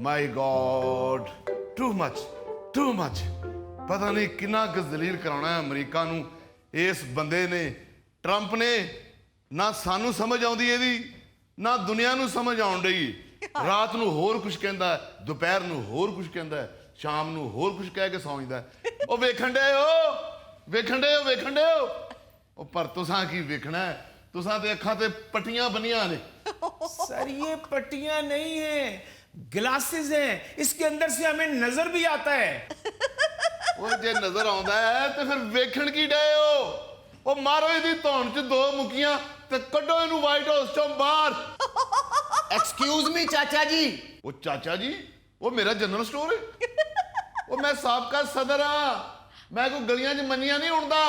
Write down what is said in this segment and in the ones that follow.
माई God too much पता नहीं कितना क जलील कराना है अमरीका नूं इस बंदे ने ट्रंप ने ना सानू समझ आउंदी इहदी ना दुनिया नूं समझ आउण डई रात नूं होर कुछ कहंदा है दोपहर नूं होर कुछ कहंदा है शाम नूं होर कुछ कह के सौंदा है ओ वेखण डे हो पर तुसां की वेखना है तुसां ते अखां ते पट्टियां बनियां ने सर ये पट्टियां नहीं है ग्लासेस हैं इसके अंदर से हमें नजर भी आता है ਉਹ ਜੇ ਨਜ਼ਰ ਆਉਂਦਾ ਹੈ ਤੇ ਫਿਰ ਵੇਖਣ ਕੀ ਡਏ ਹੋ ਉਹ ਮਾਰੋ ਇਹਦੀ ਧੌਣ 'ਚ ਦੋ ਮੁਕੀਆਂ ਤੇ ਕੱਢੋ ਇਹਨੂੰ ਵਾਈਟ ਹਾਊਸ ਚੋਂ ਬਾਹਰ एक्सक्यूज मी चाचा जी ਉਹ ਚਾਚਾ ਜੀ ਉਹ ਮੇਰਾ ਜਨਰਲ ਸਟੋਰ ਹੈ ਉਹ ਮੈਂ ਸਾਬਕਾ ਸਦਰ ਹਾਂ ਮੈਂ ਕੋਈ ਗਲੀਆਂ 'ਚ ਮੰਨੀਆਂ ਨਹੀਂ ਉੜਦਾ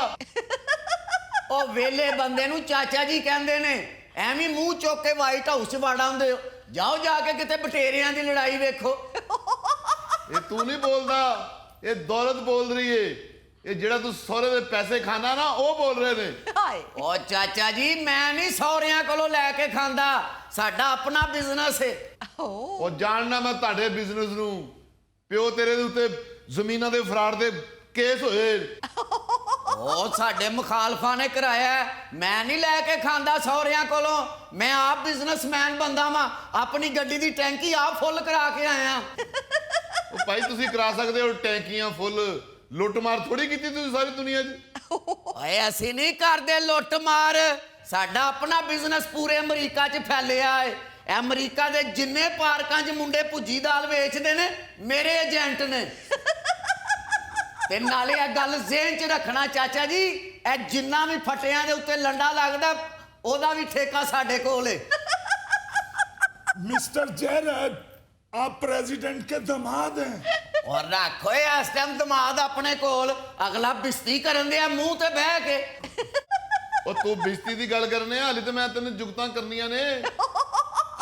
ओ वेले बंदे नु चाचा जी कहंदे ने एवें मुंह चुक के व्हाइट हाउस च वड़ आंदे हो जाओ जाके किते बटेरियां दी लड़ाई वेखो ਇਹ ਤੂੰ ਨਹੀਂ ਬੋਲਦਾ ਇਹ ਦੌਲਤ ਬੋਲ ਰਹੀ ਏ ਇਹ ਜਿਹੜਾ ਤੂੰ ਸਹੁਰੇ ਦੇ ਪੈਸੇ ਖਾਣਾ ਨਾ ਉਹ ਬੋਲ ਰਹੇ ਨੇ ओ चाचा जी मैं नहीं सौरियां कोलों लैके खांदा साडा अपना बिजनेस है ਉਹ ਜਾਣਨਾ ਮੈਂ ਤੁਹਾਡੇ ਬਿਜ਼ਨਸ ਨੂੰ ਪਿਓ ਤੇਰੇ ਦੇ ਉੱਤੇ ਜ਼ਮੀਨਾਂ ਦੇ ਫਰਾਡ ਦੇ ਕੇਸ ਹੋਏ ओ साडे मुखालफा ने कराया है मैं नहीं लैके खांदा सौरियां कोलों मैं आप बिजनेसमैन बंदा वां अपनी गड्डी दी टैंकी आप फुल करा के आया ਉਹ ਭਾਈ ਤੁਸੀਂ ਕਰਾ ਸਕਦੇ ਹੋ ਟੈਂਕੀਆਂ ਫੁੱਲ ਲੁੱਟ ਮਾਰ ਥੋੜੀ ਕੀਤੀ ਤੁਸੀਂ ਸਾਰੀ ਦੁਨੀਆ 'ਚ ओए असी नहीं करदे लुट मार साडा अपना बिजनेस पूरे अमरीका च फैलिया है अमरीका दे जिन्ने पार्कां च मुंडे भुज्जी दाल वेचदे ने मेरे एजेंट ने ते नाले ए गल ज़हन च रखना चाचा जी ए जिन्ना भी फटियां दे उत्ते लंडा लगदा ओदा भी ठेका साडे कोल है मिस्टर जेरड आप प्रेसिडेंट के दामाद हैं और रखो इस टाइम दमाद अपने कोल अगला बिस्ती करन दिया मुंह ते बह के ਉਹ ਤੂੰ ਬਿਸਤੀ ਦੀ ਗੱਲ ਕਰਨੇ ਹਾਲੇ ਤੇ ਮੈਂ ਤੈਨੂੰ ਜੁਗਤਾਂ ਕਰਨੀਆਂ ਨੇ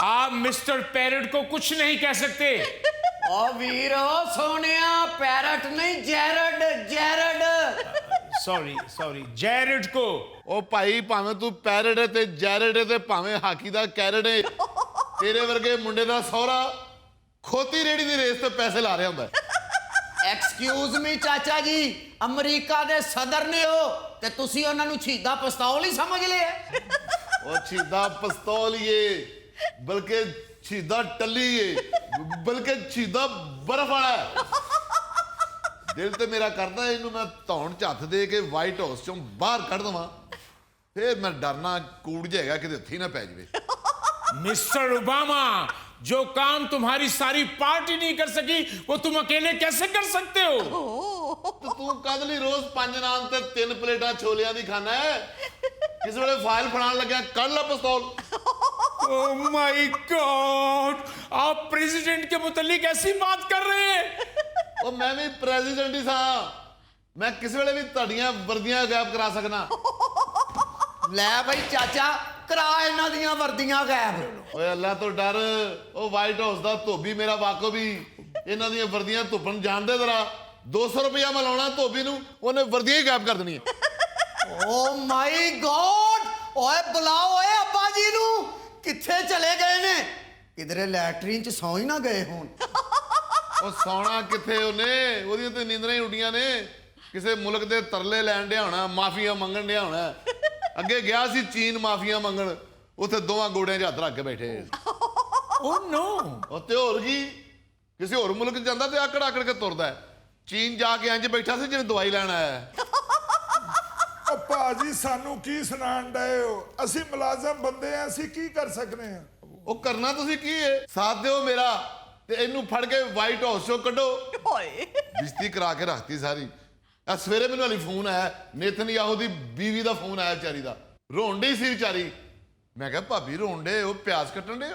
आप मिस्टर पैरट को कुछ नहीं कह सकते ओ वीरो सोनिया पैरट नहीं जेरड जेरड सॉरी जेरड को ਉਹ ਭਾਈ ਭਾਵੇਂ ਤੂੰ ਪੈਰਟ ਹੈ ਤੇ ਜੈਰਟ ਹੈ ਤੇ ਭਾਵੇਂ ਹਾਕੀ ਦਾ ਕੈਰਟ ਹੈ ਤੇਰੇ ਵਰਗੇ ਮੁੰਡੇ ਦਾ ਸਹੁਰਾ ਖੋਤੀ ਰੇੜੀ ਦੀ ਰੇਸ ਤੇ ਪੈਸੇ ਲਾ ਰਿਹਾ ਹੁੰਦਾ एक्सक्यूज मी चाचा जी अमरीका दे सदर ने हो ते तुसी उन्हां नु छीदा पिस्तौल ही समझ लिया ਉਹ ਸ਼ਹੀਦਾ ਪਿਸਤੌਲੀਏ ਬਲਕਿ ਸ਼ਹੀਦਾ ਟੱਲੀਏ ਬਲਕਿ ਸ਼ਹੀਦਾ ਬਰਫ ਵਾਲਾ ਹੈ। ਦਿਲ ਤੇ ਮੇਰਾ ਕਰਦਾ ਇਹਨੂੰ ਮੈਂ ਧੌਣ 'ਚ ਹੱਥ ਦੇ ਕੇ ਵਾਈਟ ਹਾਊਸ ਚੋਂ ਬਾਹਰ ਕੱਢ ਦਵਾਂ ਫੇਰ ਮੈਂ ਡਰਨਾ ਕੂੜ ਜਾਏਗਾ ਕਿਤੇ ਹੱਥੀ ਨਾ ਪੈ ਜਾਵੇ मिस्टर ओबामा जो काम तुम्हारी सारी पार्टी नहीं कर सकी वो तुम अकेले कैसे कर सकते हो ਤੇ ਤੂੰ ਕਦ ਲਈ ਰੋਜ਼ 5 ਨਾਨ ਤੇ 3 ਪਲੇਟਾਂ ਛੋਲਿਆਂ ਦੀ ਖਾਣਾ ਹੈ ਕਿਸ ਵੇਲੇ ਫਾਈਲ ਫੜਾਉਣ ਲੱਗਿਆ ਕੱਢ ਲੈ ਪਿਸਤੌਲ ओह माय गॉड आप प्रेसिडेंट के मुतालिक ऐसी बात कर रहे हैं ਉਹ ਮੈਂ ਵੀ ਪ੍ਰੈਜ਼ੀਡੈਂਟ ਹੀ ਸਾਂ ਮੈਂ ਕਿਸ ਵੇਲੇ ਵੀ ਤੁਹਾਡੀਆਂ ਵਰਦੀਆਂ ਗਾਇਬ ਕਰਾ ਸਕਣਾ ले भाई चाचा करा इन्हां दियां वर्दियां गायब ਓਏ ਅੱਲਾ ਤੋਂ ਡਰ ਉਹ ਵਾਈਟ ਹਾਊਸ ਦਾ ਧੋਬੀ ਮੇਰਾ ਵਾਕੋ ਵੀ ਇਹਨਾਂ ਦੀਆਂ ਵਰਦੀਆਂ ਧੁੱਪਣ ਜਾਣਦੇ ਜ਼ਰਾ 200 ਰੁਪਇਆ ਮੈਂ ਲਾਉਣਾ ਧੋਬੀ ਨੂੰ ਉਹਨੇ ਵਰਦੀਆਂ ਹੀ ਗਾਇਬ ਕਰ ਦੇਣੀਆਂ ओ माय गॉड ओए बुलाओ ओए अब्बा जी नु किथे चले गए ने किधरे लैटरीन च सौ ही ना गए होन ਉਹ ਸੌਣਾ ਕਿੱਥੇ ਉਹਨੇ ਉਹਦੀਆਂ ਤੇ ਨੀਂਦਰਾਂ ਹੀ ਉੱਡੀਆਂ ਨੇ ਕਿਸੇ ਮੁਲਕ ਦੇ ਤਰਲੇ ਲੈਣ ਡਿਆ ਹੋਣਾ ਮਾਫੀਆ ਮੰਗਣ ਡਿਆ ਹੋਣਾ ਅੱਗੇ ਗਿਆ ਸੀ ਚੀਨ ਮਾਫੀਆ ਮੰਗਣ ਉੱਥੇ ਦੋਵਾਂ ਗੋੜਿਆਂ 'ਚ ਹੱਥ ਰੱਖ ਕੇ ਬੈਠੇ ओह नो ਉਹ ਤੇ ਹੋਰ ਕੀ ਕਿਸੇ ਹੋਰ ਮੁਲਕ 'ਚ ਜਾਂਦਾ ਤੇ ਆਕੜ ਆਕੜ ਕੇ ਤੁਰਦਾ ਹੈ। ਚੀਨ ਜਾ ਕੇ ਇੰਜ ਬੈਠਾ ਸੀ ਜਿਵੇਂ ਦਵਾਈ ਲੈਣ ਆਇਆ ਹੈ। ਉਹ ਭਾਜੀ ਸਾਨੂੰ ਕੀ ਸੁਣਾਣ ਡਏ ਹੋ ਅਸੀਂ ਮੁਲਾਜ਼ਮ ਬੰਦੇ ਆ ਅਸੀਂ ਕੀ ਕਰ ਸਕਦੇ ਆ ਉਹ ਕਰਨਾ ਤੁਸੀਂ ਕੀ ਹੈ ਸਾਥ ਦਿਓ ਮੇਰਾ ਤੇ ਇਹਨੂੰ ਫੜ ਕੇ ਵਾਈਟ ਹਾਊਸ ਚੋਂ ਕੱਢੋ ਬਿਸਤੀ ਕਰਾ ਕੇ ਰੱਖਤੀ ਸਾਰੀ ਆ ਸਵੇਰੇ ਮੈਨੂੰ ਹਾਲੀ ਫੋਨ ਆਇਆ ਨੇਤਨਯਾਹੂ ਦੀ ਬੀਵੀ ਦਾ ਫੋਨ ਆਇਆ ਵਿਚਾਰੀ ਦਾ ਰੋਣ ਡਈ ਸੀ ਵਿਚਾਰੀ ਮੈਂ ਕਿਹਾ ਭਾਬੀ ਰੋਣ ਡੇ ਉਹ ਪਿਆਜ਼ ਕੱਟਣ ਡੇ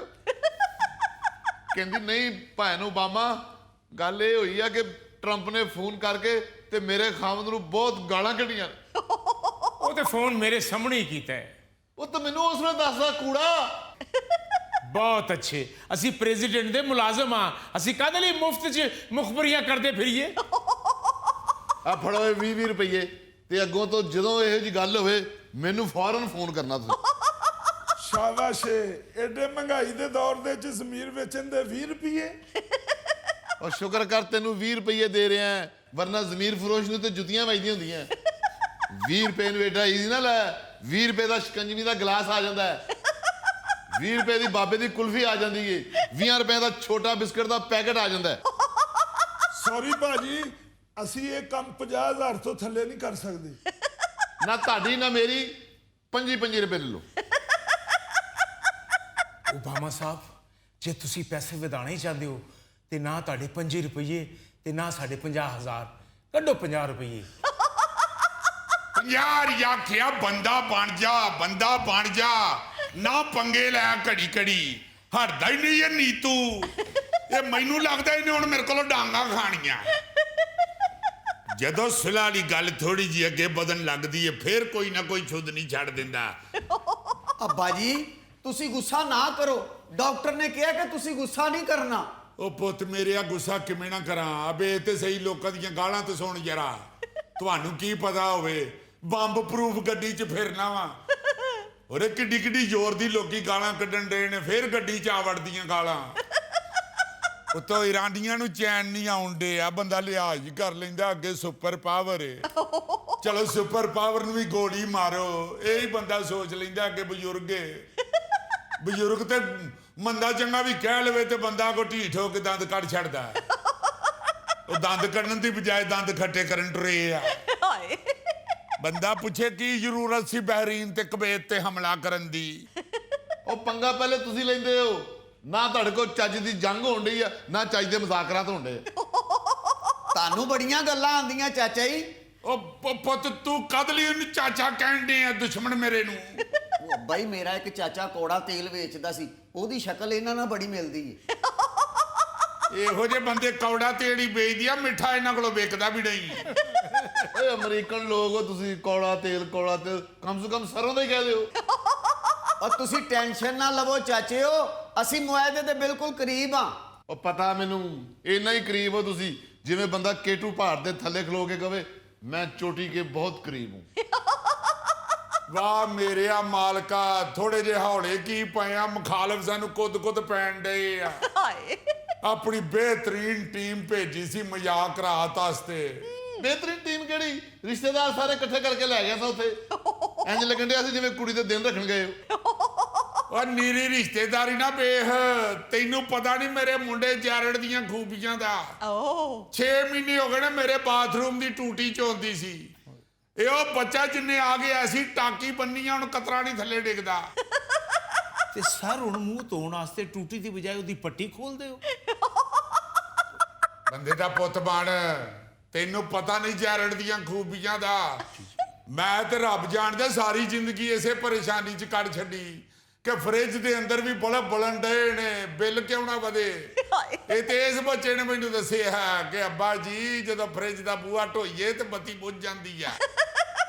ਕਹਿੰਦੀ ਨਹੀਂ ਭੈਣ ਓਬਾਮਾ ਗੱਲ ਇਹ ਹੋਈ ਆ ਕਿ ਟਰੰਪ ਨੇ ਫੋਨ ਕਰਕੇ ਤੇ ਮੇਰੇ ਖਾਵੰਦ ਨੂੰ ਬਹੁਤ ਗਾਲਾਂ ਕੱਢੀਆਂ वो तो फोन मेरे सामने ही कीता है ਉਹ ਤਾਂ ਮੈਨੂੰ ਉਸਨੇ ਦੱਸਦਾ ਕੂੜਾ बहुत अच्छे असी प्रेसिडेंट दे मुलाजम हाँ असी काहदे लई मुफ्त च मुखबरियां करते फिरिए ਆ ਫੜੋ ਇਹ 20 ਰੁਪਏ ਤੇ ਅੱਗੋਂ ਤੋਂ ਜਦੋਂ ਇਹੋ ਜੀ ਗੱਲ ਹੋਵੇ ਮੈਨੂੰ ਫੌਰਨ ਫੋਨ ਕਰਨਾ ਤੁਸੀਂ ਸ਼ਾਬਾਸ਼ ਏ, ਐਡੇ ਮਹਿੰਗਾਈ ਦੇ ਦੌਰ ਦੇ ਚ ਜ਼ਮੀਰ ਵੇਚਣ ਦੇ 20 ਰੁਪਏ ਉਹ ਸ਼ੁਕਰ ਕਰ ਤੈਨੂੰ 20 ਰੁਪਏ ਦੇ ਰਿਹਾ, ਵਰਨਾ ਜ਼ਮੀਰ ਫਰੋਸ਼ ਨੂੰ ਤੇ ਜੁੱਤੀਆਂ ਵੱਜਦੀਆਂ ਹੁੰਦੀਆਂ। 20 ਰੁਪਏ ਨੂੰ ਏਡਾ ਈਜ਼ੀ ਨਾ ਲੈ। 20 ਰੁਪਏ ਦਾ ਸ਼ਿਕੰਜਵੀ ਦਾ ਗਲਾਸ ਆ ਜਾਂਦਾ ਹੈ, 20 ਰੁਪਏ ਦੀ ਬਾਬੇ ਦੀ ਕੁਲਫੀ ਆ ਜਾਂਦੀ ਏ, 20 ਰੁਪਏ ਦਾ ਛੋਟਾ ਬਿਸਕਟ ਦਾ ਪੈਕੇਟ ਆ ਜਾਂਦਾ ਹੈ। ਸੌਰੀ ਭਾਜੀ, ਅਸੀਂ ਇਹ ਕੰਮ 50,000 ਤੋਂ ਥੱਲੇ ਨਹੀਂ ਕਰ ਸਕਦੇ। ਨਾ ਤੁਹਾਡੀ ਨਾ ਮੇਰੀ, 25 ਰੁਪਏ ਲੈ ਲਓ। ओबामा साहब, जे तुसी पैसे ਵਧਾਣੇ ਚਾਹੁੰਦੇ ਹੋ ਤੇ ਨਾ ਤੁਹਾਡੇ 25 ਰੁਪਏ ਤੇ ਨਾ ਸਾਡੇ 50,000, ਕੱਢੋ 50 ਰੁਪਏ। यार आखिया बंदा बन जा ना पंगे लै घड़ी घड़ी हटदा ही नहीं ये नीतू। ये मैनू लगदा इन्हें हुण मेरे कोलों डांगा खाणियां। जदों सुलह वाली गल थोड़ी जी अगे बदन लगदी है फिर कोई ना कोई छुद नहीं छड़ दिंदा। ਅੱਬਾ ਜੀ ਤੁਸੀਂ ਗੁੱਸਾ ਨਾ ਕਰੋ, ਡਾਕਟਰ ਨੇ ਕਿਹਾ ਕਿ ਤੁਸੀਂ ਗੁੱਸਾ ਨਹੀਂ ਕਰਨਾ। ਉਹ ਪੁੱਤ ਮੇਰਿਆ ਗੁੱਸਾ ਕਿਵੇਂ ਨਾ ਕਰਾਂ। ਅਬੇ ਤੇ ਸਹੀ ਲੋਕਾਂ ਦੀਆਂ ਗਾਲਾਂ ਤੇ ਸੁਣ ਜਰਾ। ਤੁਹਾਨੂੰ ਕੀ ਪਤਾ ਹੋਵੇ ਬੰਬ ਪ੍ਰੂਫ ਗੱਡੀ 'ਚ ਫਿਰਨਾ ਵਾ। ਔਰੇ ਕਿੱਡੀ ਕਿੱਡੀ ਜ਼ੋਰ ਦੀ ਲੋਕੀ ਗਾਲਾਂ ਕੱਢਣ ਦੇ ਨੇ, ਫਿਰ ਗੱਡੀ 'ਚ ਆ ਵੜਦੀਆਂ ਗਾਲਾਂ। ਉਤੋਂ ਇਰਾਨੀਆਂ ਨੂੰ ਚੈਨ ਨਹੀਂ ਆਉਂਦੇ ਆ, ਬੰਦਾ ਲਿਹਾਜ਼ ਹੀ ਕਰ ਲੈਂਦਾ। ਅੱਗੇ ਸੁਪਰ ਪਾਵਰ ਏ, ਚਲੋ ਸੁਪਰ ਪਾਵਰ ਨੂੰ ਵੀ ਗੋਲੀ ਮਾਰੋ, ਇਹ ਹੀ ਬੰਦਾ ਸੋਚ ਲੈਂਦਾ ਅੱਗੇ ਬਜ਼ੁਰਗ ਏ। ਬਜ਼ੁਰਗ ਤੇ ਮੰਦਾ ਚੰਗਾ ਵੀ ਕਹਿ ਲਵੇ ਤੇ ਬੰਦਾ ਕੋ ਢੀਠ ਹੋ ਕੇ ਦੰਦ ਕੱਢ ਛੱਡਦਾ। ਉਹ ਦੰਦ ਕੱਢਣ ਦੀ ਬਜਾਏ ਦੰਦ ਖੱਟੇ ਕਰਨ ਟਰੇ ਆ। ਬੰਦਾ ਪੁੱਛੇ ਕੀ ਜ਼ਰੂਰਤ ਸੀ ਬਹਿਰੀਨ ਤੇ ਕੁਵੈਤ ਤੇ ਹਮਲਾ ਕਰਨ ਦੀ। ਉਹ ਪੰਗਾ ਪਹਿਲੇ ਤੁਸੀਂ ਲੈਂਦੇ ਹੋ। ਨਾ ਤੁਹਾਡੇ ਕੋਲ ਚੱਜ ਦੀ ਜੰਗ ਹੋਣ ਡਈ ਆ, ਨਾ ਚੱਜ ਦੇ ਮੁਜ਼ਾਕਰਾਤ ਹੋਣ ਡੇ। ਤੁਹਾਨੂੰ ਬੜੀਆਂ ਗੱਲਾਂ ਆਉਂਦੀਆਂ ਚਾਚਾ ਜੀ। ਉਹ ਪੁੱਤ ਤੂੰ ਕਦ ਲਈ ਉਹਨੂੰ ਚਾਚਾ ਕਹਿਣ ਦੇ ਆ, ਦੁਸ਼ਮਣ ਮੇਰੇ ਨੂੰ। ਉਹ ਅੱਬਾ ਹੀ ਮੇਰਾ ਇੱਕ ਚਾਚਾ ਕੋੜਾ ਤੇਲ ਵੇਚਦਾ ਸੀ, ਉਹਦੀ ਸ਼ਕਲ ਇਹਨਾਂ ਨਾਲ ਬੜੀ ਮਿਲਦੀ ਏ। ਇਹੋ ਜਿਹੇ ਬੰਦੇ ਕੌੜਾ ਤੇੜੀ ਵੇਚਦੀ ਆ, ਮਿੱਠਾ ਇਹਨਾਂ ਕੋਲੋਂ ਵਿਕਦਾ ਵੀ ਨਹੀਂ। ਓਏ ਅਮਰੀਕਨ ਲੋਕ ਹੋ ਤੁਸੀਂ, ਕੌੜਾ ਤੇਲ ਕਮ ਸੇ ਕਮ ਸਰੋਂ ਦਾ ਹੀ ਕਹਿ ਦਿਓ। ਔਰ ਤੁਸੀਂ ਟੈਨਸ਼ਨ ਨਾ ਲਵੋ ਚਾਚਿਓ, ਅਸੀਂ ਮੁਆਇਦੇ ਦੇ ਬਿਲਕੁਲ ਕਰੀਬ ਆ। ਉਹ ਪਤਾ ਮੈਨੂੰ, ਇੰਨਾ ਹੀ ਕਰੀਬ ਹੋ ਤੁਸੀਂ ਜਿਵੇਂ ਬੰਦਾ ਕੇਟੂ ਪਹਾੜ ਦੇ ਥੱਲੇ ਖਲੋ ਕੇ ਕਵੇ ਮੈਂ ਚੋਟੀ ਕੇ ਬਹੁਤ ਕਰੀਬ ਹੂੰ। ਵਾਹ ਮੇਰਿਆ ਮਾਲਕਾ, ਥੋੜੇ ਜਿਹੇ ਹੌਲੇ ਕੀ ਪਏ ਆ, ਮੁਖਾਲਫ ਸਾਨੂੰ ਕੁੱਦ ਪੈਣ ਡਏ ਆ। ਆਪਣੀ ਬਿਹਤਰੀਨ ਟੀਮ ਭੇਜੀ ਸੀ ਮਜ਼ਾਕ ਰਾਤ ਵਾਸਤੇ। ਬਿਹਤਰੀਨ ਟੀਮ ਕਿਹੜੀ? ਰਿਸ਼ਤੇਦਾਰ ਸਾਰੇ ਇਕੱਠੇ ਕਰਕੇ ਲੈ ਗਿਆ ਸਾ ਉੱਥੇ। ਇੰਜ ਲੱਗਣ ਡਿਆ ਸੀ ਜਿਵੇਂ ਕੁੜੀ ਦੇ ਦਿਨ ਰੱਖਣ ਗਏ ਹੋ। ਉਹ ਨੀਰੀ ਰਿਸ਼ਤੇਦਾਰੀ ਨਾ ਵੇਖ, ਤੈਨੂੰ ਪਤਾ ਨਹੀਂ ਮੇਰੇ ਮੁੰਡੇ ਜੈਰਡ ਦੀਆਂ ਖੂਬੀਆਂ ਦਾ। 6 ਮਹੀਨੇ ਹੋ ਗਏ ਨੇ ਮੇਰੇ ਬਾਥਰੂਮ ਦੀ ਟੂਟੀ ਚੋਂਦੀ ਸੀ। ਇਹ ਉਹ ਬੱਚਾ ਜਿੰਨੇ ਆ ਗਿਆ ਐਸੀ ਟਾਕੀ ਬੰਨੀ ਆ, ਹੁਣ ਕਤਰਾ ਨਹੀਂ ਥੱਲੇ ਡਿੱਗਦਾ। ਤੇ ਸਰ ਹੁਣ ਮੂੰਹ ਧੋਣ ਵਾਸਤੇ ਟੂਟੀ ਦੀ ਬਜਾਏ ਉਹਦੀ ਪੱਟੀ ਖੋਲਦੇ ਹੋ। ਬੰਦੇ ਦਾ ਪੁੱਤ ਬਣ, ਤੈਨੂੰ ਪਤਾ ਨਹੀਂ ਜੈਰਡ ਦੀਆਂ ਖੂਬੀਆਂ ਦਾ। ਮੈਂ ਤੇ ਰੱਬ ਜਾਣਦਾ ਸਾਰੀ ਜ਼ਿੰਦਗੀ ਇਸੇ ਪਰੇਸ਼ਾਨੀ 'ਚ ਕੱਢ ਛੱਡੀ ਕਿ ਫ੍ਰਿਜ ਦੇ ਅੰਦਰ ਵੀ ਬਲਬ ਬਲਣ ਡਏ ਨੇ, ਬਿੱਲ ਕਿਉਂ ਨਾ ਵਧੇ। ਇਹ ਤੇ ਇਸ ਬੱਚੇ ਨੇ ਮੈਨੂੰ ਦੱਸਿਆ ਕਿ ਅੱਬਾ ਜੀ ਜਦੋਂ ਫ੍ਰਿਜ ਦਾ ਬੂਹਾ ਢੋਈਏ ਤੇ ਬੱਤੀ ਬੁੱਝ ਜਾਂਦੀ ਆ।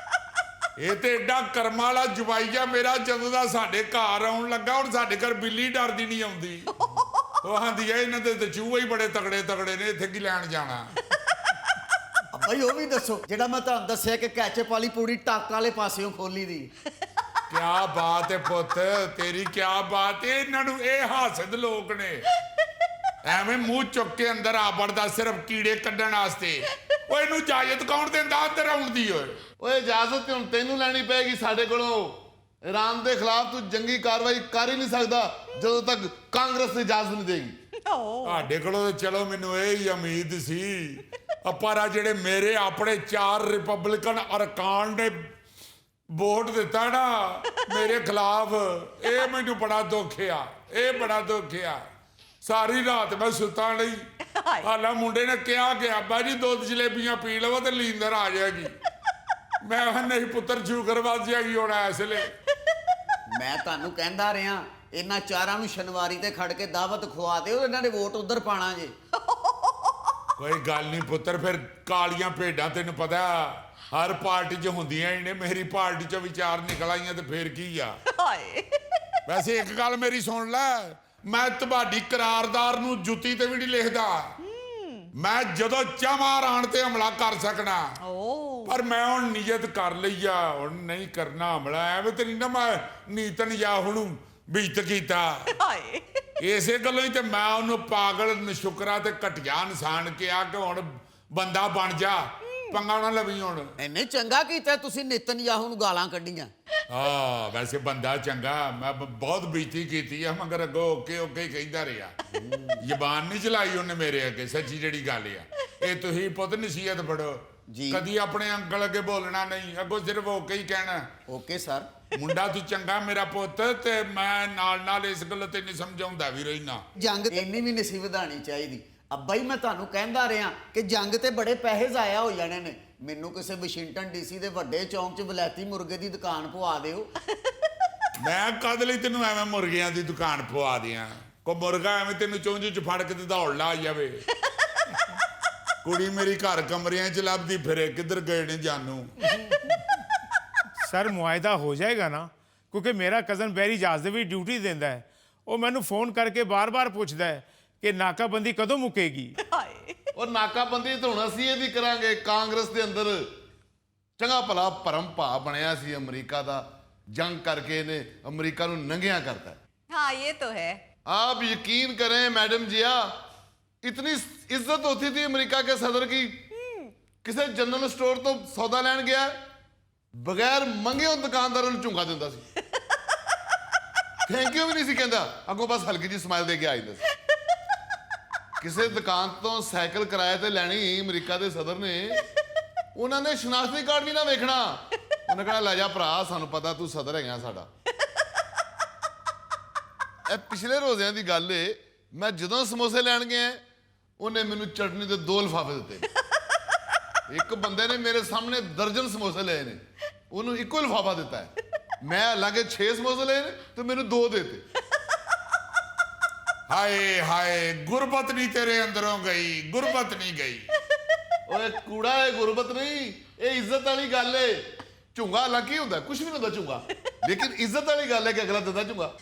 ਇਹ ਤੇ ਏਡਾ ਕਰਮਾਂ ਵਾਲਾ ਜਵਾਈ ਆ ਮੇਰਾ, ਜਦੋਂ ਦਾ ਸਾਡੇ ਘਰ ਆਉਣ ਲੱਗਾ ਹੁਣ ਸਾਡੇ ਘਰ ਬਿੱਲੀ ਡਰਦੀ ਨਹੀਂ ਆਉਂਦੀ। ਉਹ ਆਂਦੀ ਆ ਇਹਨਾਂ ਦੇ ਚੂਹੇ ਹੀ ਬੜੇ ਤਗੜੇ ਨੇ, ਇੱਥੇ ਕੀ ਲੈਣ ਜਾਣਾ। ਅੱਬਾ ਜੀ ਉਹ ਵੀ ਦੱਸੋ ਜਿਹੜਾ ਮੈਂ ਤੁਹਾਨੂੰ ਦੱਸਿਆ ਕਿ ਕੈਚਅਪ ਵਾਲੀ ਪੂੜੀ ਟੱਕ ਵਾਲੇ ਪਾਸਿਓਂ ਖੋਲੀ ਦੀ। ਕਿਆ ਬਾਤ ਹੈ ਪੁੱਤ ਤੇਰੀ, ਕਿਆ ਬਾਤ ਹੈ। ਇਹਨਾਂ ਨੂੰ ਇਹ ਹਾਸਦ ਲੋਕ ਨੇ, ਐਵੇਂ ਮੂੰਹ ਚੁੱਕ ਕੇ ਅੰਦਰ ਆ ਵੜਦਾ ਸਿਰਫ ਕੀੜੇ ਕੱਢਣ ਵਾਸਤੇ। ਉਹ ਇਹਨੂੰ ਇਜਾਜ਼ਤ ਕੌਣ ਦਿੰਦਾ ਅੰਦਰ ਆਉਣ ਦੀ? ਓਏ ਇਜਾਜ਼ਤ ਹੁਣ ਤੈਨੂੰ ਲੈਣੀ ਪਏਗੀ ਸਾਡੇ ਕੋਲੋਂ। ਇਰਾਨ ਦੇ ਖਿਲਾਫ ਤੂੰ ਜੰਗੀ ਕਾਰਵਾਈ ਕਰ ਹੀ ਨਹੀਂ ਸਕਦਾ ਜਦੋਂ ਤੱਕ ਕਾਂਗਰਸ ਇਜਾਜ਼ਤ ਨਹੀਂ ਦੇਗੀ। ਸਾਡੇ ਕੋਲੋਂ ਤਾਂ ਚਲੋ ਮੈਨੂੰ ਇਹ ਹੀ ਉਮੀਦ ਸੀ, ਪਰ ਆ ਜਿਹੜੇ ਮੇਰੇ ਆਪਣੇ 4 ਰਿਪਬਲਿਕਨ ਅਰਕਾਨ ਨੇ ਵੋਟ ਦਿੱਤਾ ਨਾ ਮੇਰੇ ਖਿਲਾਫ, ਇਹ ਮੈਨੂੰ ਬੜਾ ਦੁੱਖ ਆ, ਇਹ ਬੜਾ ਦੁੱਖ ਆ। ਸਾਰੀ ਰਾਤ ਮੈਂ ਸੁੱਤਾ ਨਹੀਂ। ਹਾਲਾ ਮੁੰਡੇ ਨੇ ਕਿਹਾ ਕਿ ਅੱਬਾ ਜੀ 2 ਜਲੇਬੀਆਂ ਪੀ ਲਵੋ ਤੇ ਲੀਂਦਰ ਆ ਜਾਏਗੀ। ਮੈਂ ਕਿਹਾ ਨਹੀਂ ਪੁੱਤਰ, ਸ਼ੂਗਰਬਾਜ਼ੀ ਹੈਗੀ ਹੋਣਾ ਇਸ ਵੇਲੇ। ਮੈਂ ਤੁਹਾਨੂੰ ਕਹਿੰਦਾ ਰਿਹਾ ਇਹਨਾਂ ਚਾਰਾਂ ਨੂੰ ਸ਼ਨਵਾਰੀ ਤੇ ਖੜ ਕੇ ਦਾਵਤ ਖਵਾ ਦਿਓ, ਇਹਨਾਂ ਨੇ ਵੋਟ ਉਧਰ ਪਾਣਾ ਜੇ। ਕੋਈ ਗੱਲ ਨਹੀਂ ਪੁੱਤਰ, ਫਿਰ ਕਾਲੀਆਂ ਭੇਡਾਂ ਤੈਨੂੰ ਪਤਾ ਹਰ ਪਾਰਟੀ 'ਚ ਹੁੰਦੀਆਂ ਹੀ ਨੇ। ਮੇਰੀ ਪਾਰਟੀ 'ਚੋਂ ਵਿਚਾਰ ਨਿਕਲ ਆਈਆਂ ਤੇ ਫੇਰ ਕੀ ਆ। ਵੈਸੇ ਇੱਕ ਗੱਲ ਮੇਰੀ ਸੁਣ ਲੈ, ਮੈਂ ਤੁਹਾਡੀ ਕਰਾਰਦਾਰ ਨੂੰ ਜੁੱਤੀ ਤੇ ਵੀ ਨਹੀਂ ਲਿਖਦਾ। ਮੈਂ ਜਦੋਂ ਚਾਹਾਂ ਰਾਣ ਤੇ ਹਮਲਾ ਕਰ ਸਕਣਾ, ਪਰ ਮੈਂ ਹੁਣ ਨੀਅਤ ਕਰ ਲਈ ਆ, ਹੁਣ ਨਹੀਂ ਕਰਨਾ ਹਮਲਾ। ਐਵੇਂ ਤੇ ਨਹੀਂ ਨਾ ਮੈਂ ਨੀਤਨ ਜਾਂ ਹੁਣ ਬਿਜਤ ਕੀਤਾ। ਹਾਏ ਇਸੇ ਗੱਲੋਂ ਹੀ ਤੇ ਮੈਂ ਉਹਨੂੰ ਪਾਗਲ, ਨਸ਼ੁਕਰਾ ਤੇ ਘਟੀਆ ਇਨਸਾਨ ਕਿਹਾ ਕਿ ਹੁਣ ਬੰਦਾ ਬਣ ਜਾ, ਪੰਗਾ ਨਾ ਲਵੀ ਹੁਣ। ਇੰਨੇ ਚੰਗਾ ਕੀਤਾ ਤੁਸੀਂ ਨਿਤਨਯਾਹੂ ਨੂੰ ਗਾਲਾਂ ਕੱਢੀਆਂ। ਵੈਸੇ ਬੰਦਾ ਚੰਗਾ, ਮੈਂ ਬਹੁਤ ਬੇਇੱਜ਼ਤੀ ਕੀਤੀ ਆ, ਮਗਰ ਅੱਗੋਂ ਓਕੇ ਓਕੇ ਹੀ ਕਹਿੰਦਾ ਰਿਹਾ। ਜ਼ਬਾਨ ਨਹੀਂ ਚਲਾਈ ਉਹਨੇ ਮੇਰੇ ਅੱਗੇ, ਸੱਚੀ ਜਿਹੜੀ ਗੱਲ ਆ। ਇਹ ਤੁਸੀਂ ਪੁੱਤ ਨਸੀਹਤ ਪੜੋ, ਜੀ। ਕਦੀ ਆਪਣੇ ਅੰਕਲ ਅੱਗੇ ਬੋਲਣਾ ਨਹੀਂ, ਅੱਗੋਂ ਸਿਰਫ ਓਕੇ ਹੀ ਕਹਿਣਾ। Okay sir. ਮੁੰਡਾ ਤੂੰ ਚੰਗਾ ਮੇਰਾ ਪੁੱਤ, ਤੇ ਮੈਂ ਨਾਲ ਨਾਲ ਇਸ ਗੱਲ ਤੇ ਨਹੀਂ ਸਮਝਾਉਂਦਾ ਵੀ ਰਹਿਣਾ। ਜੰਗ ਇੰਨੀ ਵੀ ਨਹੀਂ ਸੀ ਵਧਾਣੀ ਚਾਹੀਦੀ। ਅੱਬਾ ਹੀ ਮੈਂ ਤੁਹਾਨੂੰ ਕਹਿੰਦਾ ਰਿਹਾ ਕਿ ਜੰਗ ਤੇ ਬੜੇ ਪੈਸੇ ਜ਼ਾਇਆ ਹੋ ਜਾਣੇ ਨੇ। ਮੈਨੂੰ ਕਿਸੇ ਵਾਸ਼ਿੰਗਟਨ ਡੀਸੀ ਦੇ ਵੱਡੇ ਚੌਂਕ 'ਚ ਵਲੈਤੀ ਮੁਰਗੇ ਦੀ ਦੁਕਾਨ ਪਵਾ ਦਿਓ। ਮੈਂ ਕਦ ਲਈ ਤੈਨੂੰ ਐਵੇਂ ਮੁਰਗਿਆਂ ਦੀ ਦੁਕਾਨ ਪਵਾ ਦਿਆਂ? ਕੋ ਮੁਰਗਾ ਐਵੇਂ ਤੈਨੂੰ ਚੁੰਝ ਚ ਫੜ ਕੇ ਤੇ ਦੌੜ ਲਾ ਜਾਵੇ। ਕੁੜੀ ਮੇਰੀ ਘਰ ਕਮਰਿਆਂ 'ਚ ਲੱਭਦੀ ਫਿਰੇ, ਕਿੱਧਰ ਗਏ ਨੇ ਜਾਨੂ। ਸਰ ਮੁਆਇਦਾ ਹੋ ਜਾਏਗਾ ਨਾ, ਕਿਉਂਕਿ ਮੇਰਾ ਕਜ਼ਨ ਬੈਰੀ ਜਹਾਜ਼ ਦੇ ਵੀ ਡਿਊਟੀ ਦਿੰਦਾ ਹੈ। ਉਹ ਮੈਨੂੰ ਫੋਨ ਕਰਕੇ ਬਾਰ-ਬਾਰ ਪੁੱਛਦਾ ਹੈ ਕਿ ਨਾਕਾਬੰਦੀ ਕਦੋਂ ਮੁੱਕੇਗੀ। ਹਾਏ ਉਹ ਨਾਕਾਬੰਦੀ ਤਾਂ ਹੁਣ ਅਸੀਂ ਇਹਦੀ ਕਰਾਂਗੇ। ਕਾਂਗਰਸ ਦੇ ਅੰਦਰ ਚੰਗਾ ਭਲਾ ਭਰਮ ਭਾਵ ਬਣਿਆ ਸੀ ਅਮਰੀਕਾ ਦਾ, ਜੰਗ ਕਰਕੇ ਇਹਨੇ ਅਮਰੀਕਾ ਨੂੰ ਨੰਗਿਆ ਕਰਤਾ। हाँ ये तो है। आप यकीन करें मैडम जिया, इतनी इज्जत होती थी अमेरिका के सदर की। किसी जनरल स्टोर तो सौदा लैन गया, बगैर मंगे दुकानदारों ਨੂੰ ਝੁੰਗਾ ਦਿੰਦਾ ਸੀ। ਥੈਂਕ ਯੂ ਵੀ ਨਹੀਂ ਸੀ ਕਹਿੰਦਾ, ਅੱਗੋਂ ਬਸ ਹਲਕੀ ਜੀ ਸਮਾਈਲ ਦੇ ਕੇ ਆ ਜਾਂਦਾ ਸੀ। ਕਿਸੇ ਦੁਕਾਨ ਤੋਂ ਸਾਈਕਲ ਕਿਰਾਏ ਤੇ ਲੈਣੀ ਅਮਰੀਕਾ ਦੇ ਸਦਰ ਨੇ, ਉਹਨਾਂ ਨੇ ਸ਼ਨਾਖਤੀ ਕਾਰਡ ਵੀ ਨਾ ਵੇਖਣਾ। ਉਹਨੇ ਕਹਿਣਾ ਲੈ ਜਾ ਭਰਾ, ਸਾਨੂੰ ਪਤਾ ਤੂੰ ਸਦਰ ਹੈਗਾ ਸਾਡਾ। ਇਹ ਪਿਛਲੇ ਰੋਜ਼ਿਆਂ ਦੀ ਗੱਲ ਏ, ਮੈਂ ਜਦੋਂ ਸਮੋਸੇ ਲੈਣ ਗਿਆ ਉਹਨੇ ਮੈਨੂੰ ਚਟਨੀ ਦੇ 2 ਲਿਫਾਫੇ ਦਿੱਤੇ। ਇੱਕ ਬੰਦੇ ਨੇ ਮੇਰੇ ਸਾਹਮਣੇ ਦਰਜਨ ਸਮੋਸੇ ਲਏ ਨੇ, ਉਹਨੂੰ ਇੱਕੋ ਲਿਫਾਫਾ ਦਿੱਤਾ ਹੈ। ਮੈਂ ਹਾਲਾਂਕਿ 6 ਸਮੋਸੇ ਲਏ ਨੇ ਤੇ ਮੈਨੂੰ 2 ਦੇਤੇ। ਹਾਏ ਹਾਏ, ਗੁਰਬਤ ਨਹੀਂ ਤੇਰੇ ਅੰਦਰੋਂ ਗਈ, ਗੁਰਬਤ ਨਹੀਂ ਗਈ। ਓਏ ਕੂੜਾ, ਇਹ ਗੁਰਬਤ ਨਹੀਂ, ਇਹ ਇੱਜ਼ਤ ਵਾਲੀ ਗੱਲ ਏ। ਝੁੰਗਾ ਹਾਲਾਂਕਿ ਹੁੰਦਾ, ਕੁਝ ਵੀ ਨਹੀਂ ਹੁੰਦਾ ਝੁੰਗਾ, ਲੇਕਿਨ ਇੱਜ਼ਤ ਵਾਲੀ ਗੱਲ ਹੈ ਕਿ ਅਗਲਾ ਦਿੰਦਾ ਝੁੰਗਾ।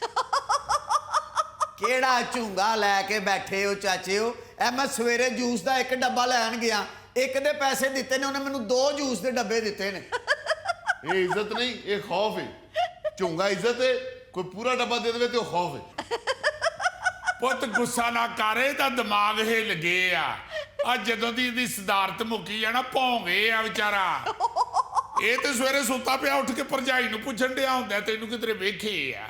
ਕਿਹੜਾ ਝੁੰਗਾ ਲੈ ਕੇ ਬੈਠੇ ਹੋ ਚਾਚਿਓ? ਇਹ ਮੈਂ ਸਵੇਰੇ ਜੂਸ ਦਾ 1 ਡੱਬਾ ਲੈਣ ਗਿਆ, ਇੱਕ ਦੇ ਪੈਸੇ ਦਿੱਤੇ ਨੇ, ਉਹਨੇ ਮੈਨੂੰ 2 ਜੂਸ ਦੇ ਡੱਬੇ ਦਿੱਤੇ ਨੇ। ਇਹ ਇੱਜ਼ਤ ਨਹੀਂ, ਇਹ ਖੌਫ ਹੈ। ਝੁੰਗਾ ਇੱਜ਼ਤ ਹੈ, ਕੋਈ ਪੂਰਾ ਡੱਬਾ ਦੇ ਦੇਵੇ ਤੇ ਉਹ ਖੌਫ ਹੈ। ਪੁੱਤ ਗੁੱਸਾ ਨਾ ਕਰੇ, ਤਾਂ ਦਿਮਾਗ ਹਿੱਲ ਗਏ ਆ ਜਦੋਂ ਦੀ ਇਹਦੀ ਸਦਾਰਤ ਮੁੱਕੀ ਆ ਨਾ, ਭੌਂ ਗਏ ਆ ਵਿਚਾਰਾ। ਇਹ ਤੇ ਸਵੇਰੇ ਸੁੱਤਾ ਪਿਆ ਉੱਠ ਕੇ ਭਰਜਾਈ ਨੂੰ ਪੁੱਛਣ ਡਿਆ ਹੁੰਦਾ ਤੈਨੂੰ ਕਿਧਰੇ ਵੇਖੇ ਆ।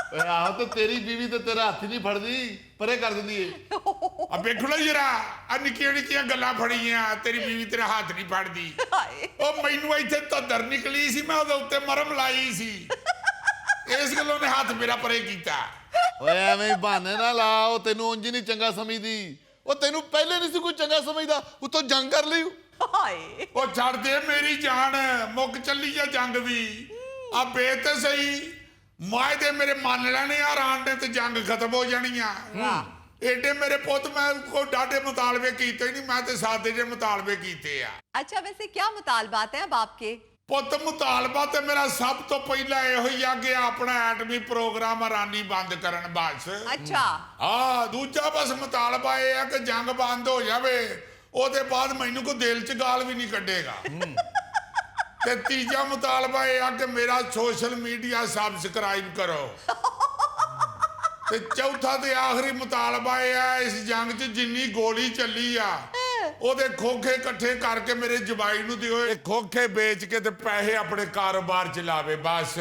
ਓਏ ਆਹੋ, ਤੇ ਤੇਰੀ ਬੀਵੀ ਤੇ ਤੇਰਾ ਹੱਥ ਨਹੀਂ ਫੜਦੀ, ਪਰੇ ਕਰ ਦਿੰਦੀ ਏ। ਆ ਵੇਖ ਲੋ ਜਰਾ, ਆ ਨਿੱਕੀਆਂ ਨਿੱਕੀਆਂ ਗੱਲਾਂ ਫੜੀਆਂ, ਤੇਰੀ ਬੀਵੀ ਤੇਰਾ ਹੱਥ ਨਹੀਂ ਫੜਦੀ। ਹਾਏ ਉਹ ਮੈਨੂੰ ਇੱਥੇ ਧੱਦਰ ਨਿਕਲੀ ਸੀ, ਮੈਂ ਉਹਦੇ ਉੱਤੇ ਮਰਮ ਲਾਈ ਸੀ, ਇਸ ਗੱਲੋਂ ਨੇ ਹੱਥ ਮੇਰਾ ਪਰੇ ਕੀਤਾ। ਓਏ ਐਵੇਂ ਹੀ ਬਹਾਨੇ ਨਾ ਲਾ, ਉਹ ਤੈਨੂੰ ਉਂਝ ਨਹੀਂ ਚੰਗਾ ਸਮਝਦੀ। ਉਹ ਤੈਨੂੰ ਪਹਿਲੇ ਨਹੀਂ ਸੀ ਕੋਈ ਚੰਗਾ ਸਮਝਦਾ, ਉਤੋਂ ਜੰਗ ਕਰ ਲਈ। ਹਾਏ ਉਹ ਛੱਡ ਦੇ ਮੇਰੀ ਜਾਨ, ਮੁੱਕ ਚੱਲੀ ਆ ਜੰਗ ਵੀ। ਆ ਬੇ ਤੇ ਸਹੀ ਮਾਇਦੇ ਮੇਰੇ ਮੰਨ ਲੈਣੇ ਆ, ਰਾਣ ਨੇ ਤੇ ਜੰਗ ਖਤਮ ਹੋ ਜਾਣੀ ਆ। ਏਡੇ ਮੇਰੇ ਪੁੱਤ, ਮੈਂ ਕੋਈ ਡਾਢੇ ਮੁਤਾਲਬੇ ਕੀਤੇ ਨਹੀਂ, ਮੈਂ ਤੇ ਸਾਦੇ ਜਿਹੇ ਮੁਤਾਲਬੇ ਕੀਤੇ ਆ। अच्छा वैसे क्या मुतालबात हैं अब आपके? ਪੁੱਤ ਮੁਤਾਲਬਾ ਤੇ ਮੇਰਾ ਸਭ ਤੋਂ ਪਹਿਲਾਂ ਇਹੋ ਹੀ ਆ ਕਿ ਆਪਣਾ ਐਟਮੀ ਪ੍ਰੋਗਰਾਮ ਇਰਾਨੀ ਬੰਦ ਕਰਨ ਬਸ। अच्छा ਦੂਜਾ ਬਸ ਮੁਤਾਲਬਾ ਇਹ ਆ ਕਿ ਜੰਗ ਬੰਦ ਹੋ ਜਾਵੇ, ਉਹਦੇ ਬਾਅਦ ਮੈਨੂੰ ਕੋਈ ਦਿਲ 'ਚ ਗਾਲ ਵੀ ਨਹੀਂ ਕੱਢੇਗਾ। ਤੇ ਤੀਜਾ ਮੁਤਾਲਬਾ ਇਹ ਆ ਕਿ ਮੇਰਾ ਸੋਸ਼ਲ ਮੀਡੀਆ ਸਬਸਕ੍ਰਾਈਬ ਕਰੋ। ਤੇ ਚੌਥਾ ਤੇ ਆਖਰੀ ਮੁਤਾਲਬਾ ਇਹ ਆ, ਇਸ ਜੰਗ 'ਚ ਜਿੰਨੀ ਗੋਲੀ ਚੱਲੀ ਆ ਉਹਦੇ ਖੋਖੇ ਇਕੱਠੇ ਕਰਕੇ ਮੇਰੇ ਜਵਾਈ ਨੂੰ ਦਿਓ, ਇਹ ਖੋਖੇ ਵੇਚ ਕੇ ਤੇ ਪੈਸੇ ਆਪਣੇ ਕਾਰੋਬਾਰ 'ਚ ਲਾਵੇ ਬਸ।